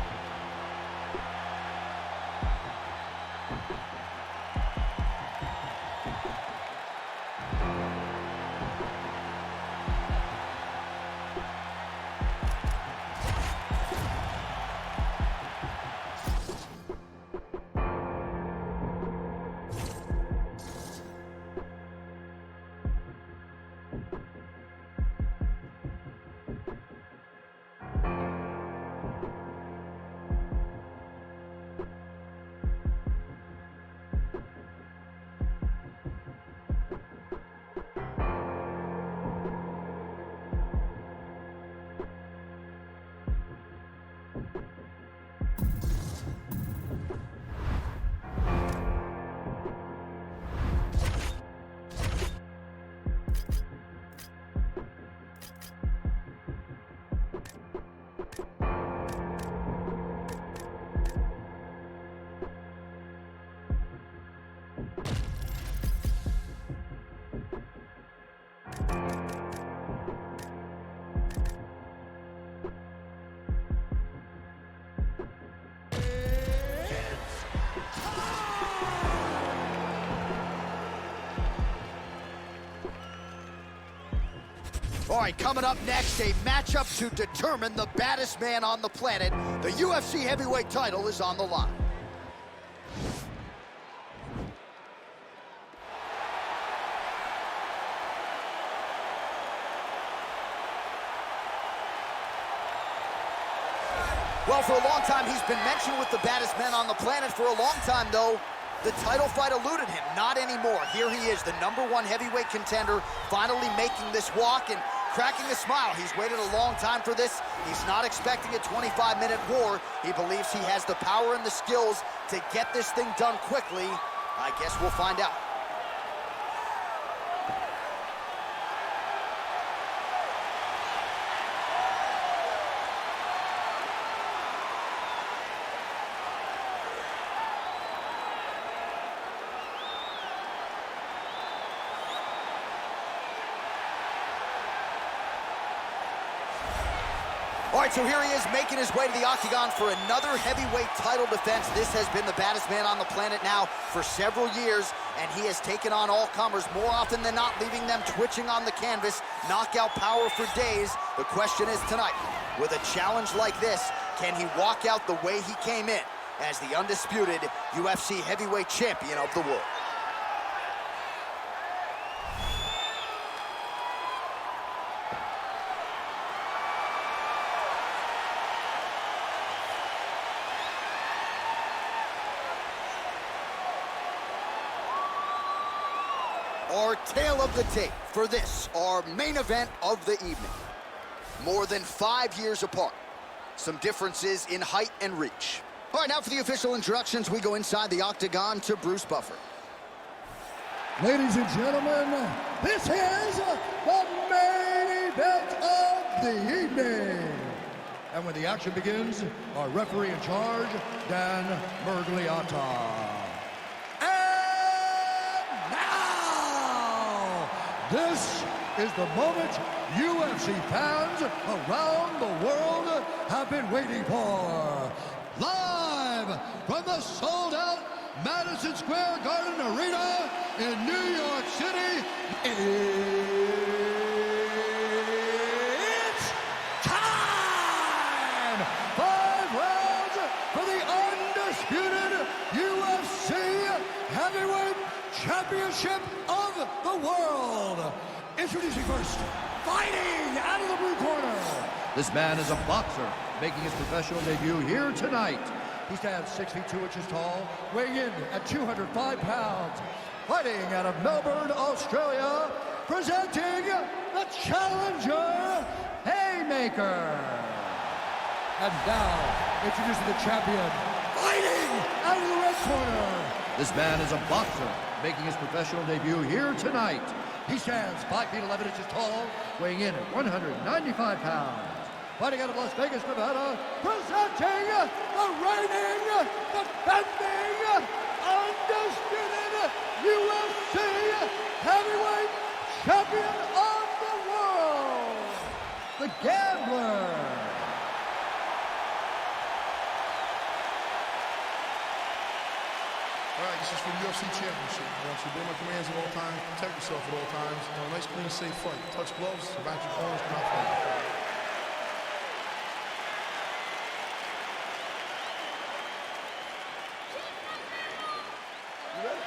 All right, coming up next, a matchup to determine the baddest man on the planet. The UFC heavyweight title is on the line. Well, for a long time, he's been mentioned with the baddest men on the planet. For a long time, though, the title fight eluded him. Not anymore. Here he is, the #1 heavyweight contender, finally making this walk and cracking a smile. He's waited a long time for this. He's not expecting a 25-minute war. He believes he has the power and the skills to get this thing done quickly. I guess we'll find out. All right, so here he is making his way to the octagon for another heavyweight title defense. This has been the baddest man on the planet now for several years, and he has taken on all comers more often than not, leaving them twitching on the canvas. Knockout power for days. The question is tonight, with a challenge like this, can he walk out the way he came in as the undisputed UFC heavyweight champion of the world? Our tale of the tape for this, our main event of the evening. More than 5 years apart. Some differences in height and reach. All right, now for the official introductions, we go inside the octagon to Bruce Buffer. Ladies and gentlemen, this is the main event of the evening. And when the action begins, our referee in charge, Dan Mergliata. This is the moment UFC fans around the world have been waiting for. Live from the sold-out Madison Square Garden Arena in New York City, it's time! 5 rounds for the undisputed UFC Heavyweight Championship of the world. Introducing first, fighting out of the blue corner. This man is a boxer, making his professional debut here tonight. He stands 6 feet 2 inches tall, weighing in at 205 pounds. Fighting out of Melbourne, Australia, presenting the challenger, Haymaker. And now, introducing the champion, fighting out of the red corner. This man is a boxer, making his professional debut here tonight. He stands 5 feet 11 inches tall, weighing in at 195 pounds. Fighting out of Las Vegas, Nevada, presenting the reigning, defending, undisputed UFC heavyweight champion of the world, the Gambler. All right, this is for the UFC Championship. I want you to obey my commands at all times, protect yourself at all times. A nice, clean, safe fight. Touch gloves, surround your corners, come out fighting. You ready?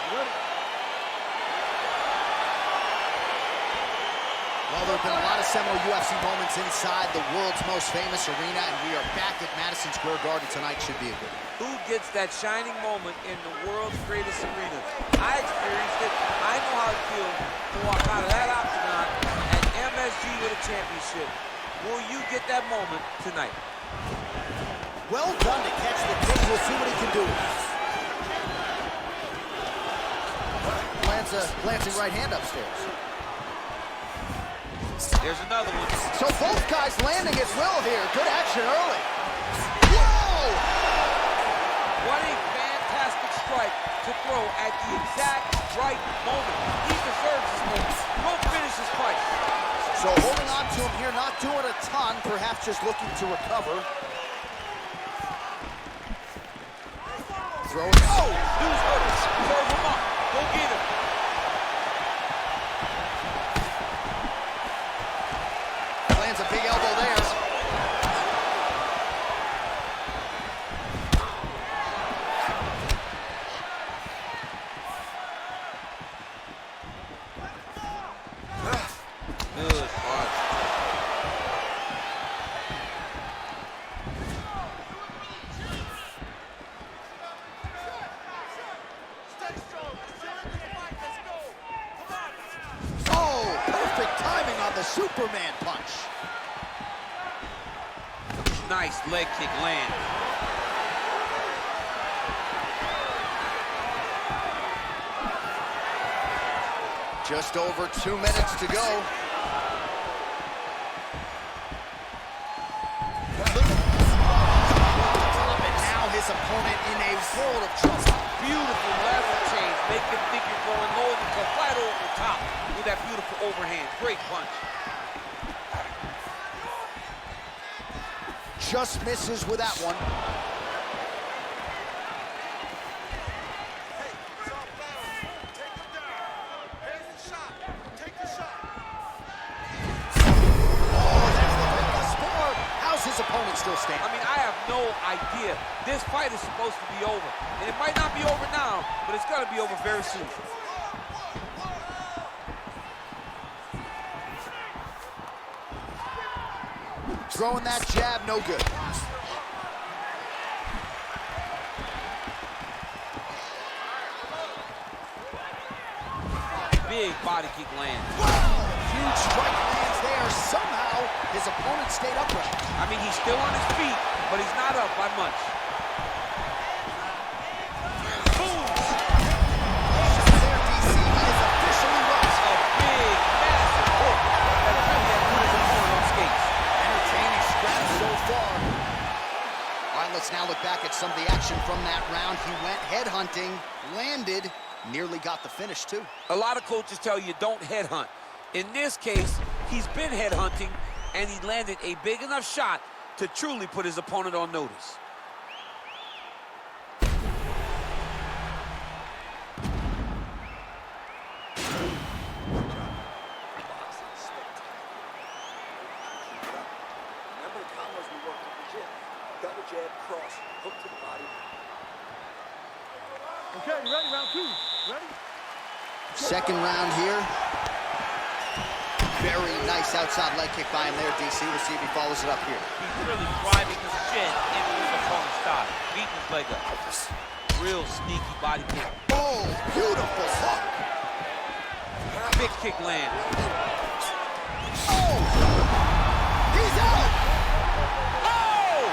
You ready? Well, there have been a lot of seminal UFC moments inside the world's most famous arena, and we are back at Madison Square Garden tonight. Should be a good one. Who gets that shining moment in the world's greatest arena? I experienced it. I know how it feels to walk out of that octagon at MSG with a championship. Will you get that moment tonight? Well done to catch the kick. We'll see what he can do with this. Plants a glancing right hand upstairs. There's another one. So both guys landing at will here. Good action early. Whoa! What a fantastic strike to throw at the exact right moment. He deserves this moment. We'll finish this fight. So holding on to him here, not doing a ton, perhaps just looking to recover. Throwing. Oh! News focus. Serve him up. Go get him. Superman punch. Nice leg kick land. Just over 2 minutes to go. And now his opponent in a world of trouble. Beautiful lateral change. Make him think you're going low and go right over the top with that beautiful overhand. Great punch. Just misses with that one. His opponent still standing. I mean, I have no idea. This fight is supposed to be over. And it might not be over now, but it's going to be over very soon. Throwing that jab, no good. Big body kick lands. Huge strike lands there. Somehow, his opponent stayed upright. I mean, he's still on his feet, but he's not up by much. Boom! There, DC, he is officially lost. A big, massive hook that really has put his opponent on skates. Entertaining scrap so far. All right, let's now look back at some of the action from that round. He went headhunting, landed, nearly got the finish, too. A lot of coaches tell you don't headhunt. In this case, he's been headhunting, and he landed a big enough shot to truly put his opponent on notice. Remember the combos we worked at the gym. Double jab, cross, hook to the body. Okay, you ready? Round two. Ready? Second round here. Very nice outside leg kick by him there, DC. We'll see if he follows it up here. He's really driving his shin into his opponent's thigh, beating his leg up. Real sneaky body kick. Oh, beautiful hook. Big kick land. Oh, he's out. Oh!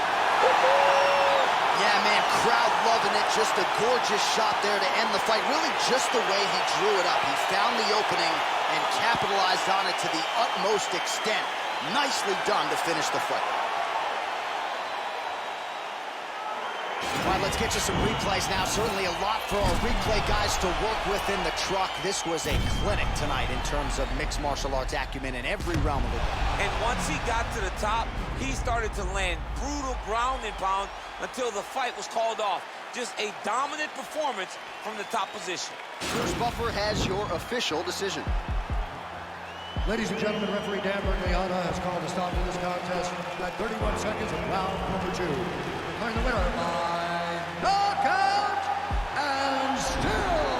Yeah, man, crowd loving it. Just a gorgeous shot there to end the fight. Really just the way he drew it up. He found the opening and capitalized on it to the utmost extent. Nicely done to finish the fight. All right, let's get you some replays now. Certainly a lot for our replay guys to work with in the truck. This was a clinic tonight in terms of mixed martial arts acumen in every realm of the game. And once he got to the top, he started to land brutal ground and pound until the fight was called off. Just a dominant performance from the top position. Bruce Buffer has your official decision. Ladies and gentlemen, referee Dan Bergliana has called a stop to this contest at 31 seconds of round number 2. Declaring the winner by knockout and still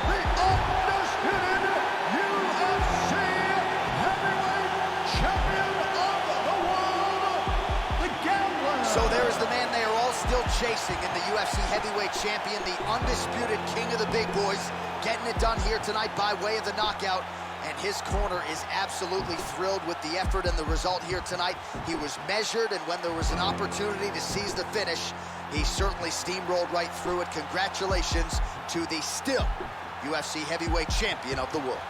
the undisputed UFC heavyweight champion of the world, the Gambler. So there is the man they are all still chasing in the UFC heavyweight champion, the undisputed king of the big boys, getting it done here tonight by way of the knockout. And his corner is absolutely thrilled with the effort and the result here tonight. He was measured, and when there was an opportunity to seize the finish, he certainly steamrolled right through it. Congratulations to the still UFC heavyweight champion of the world.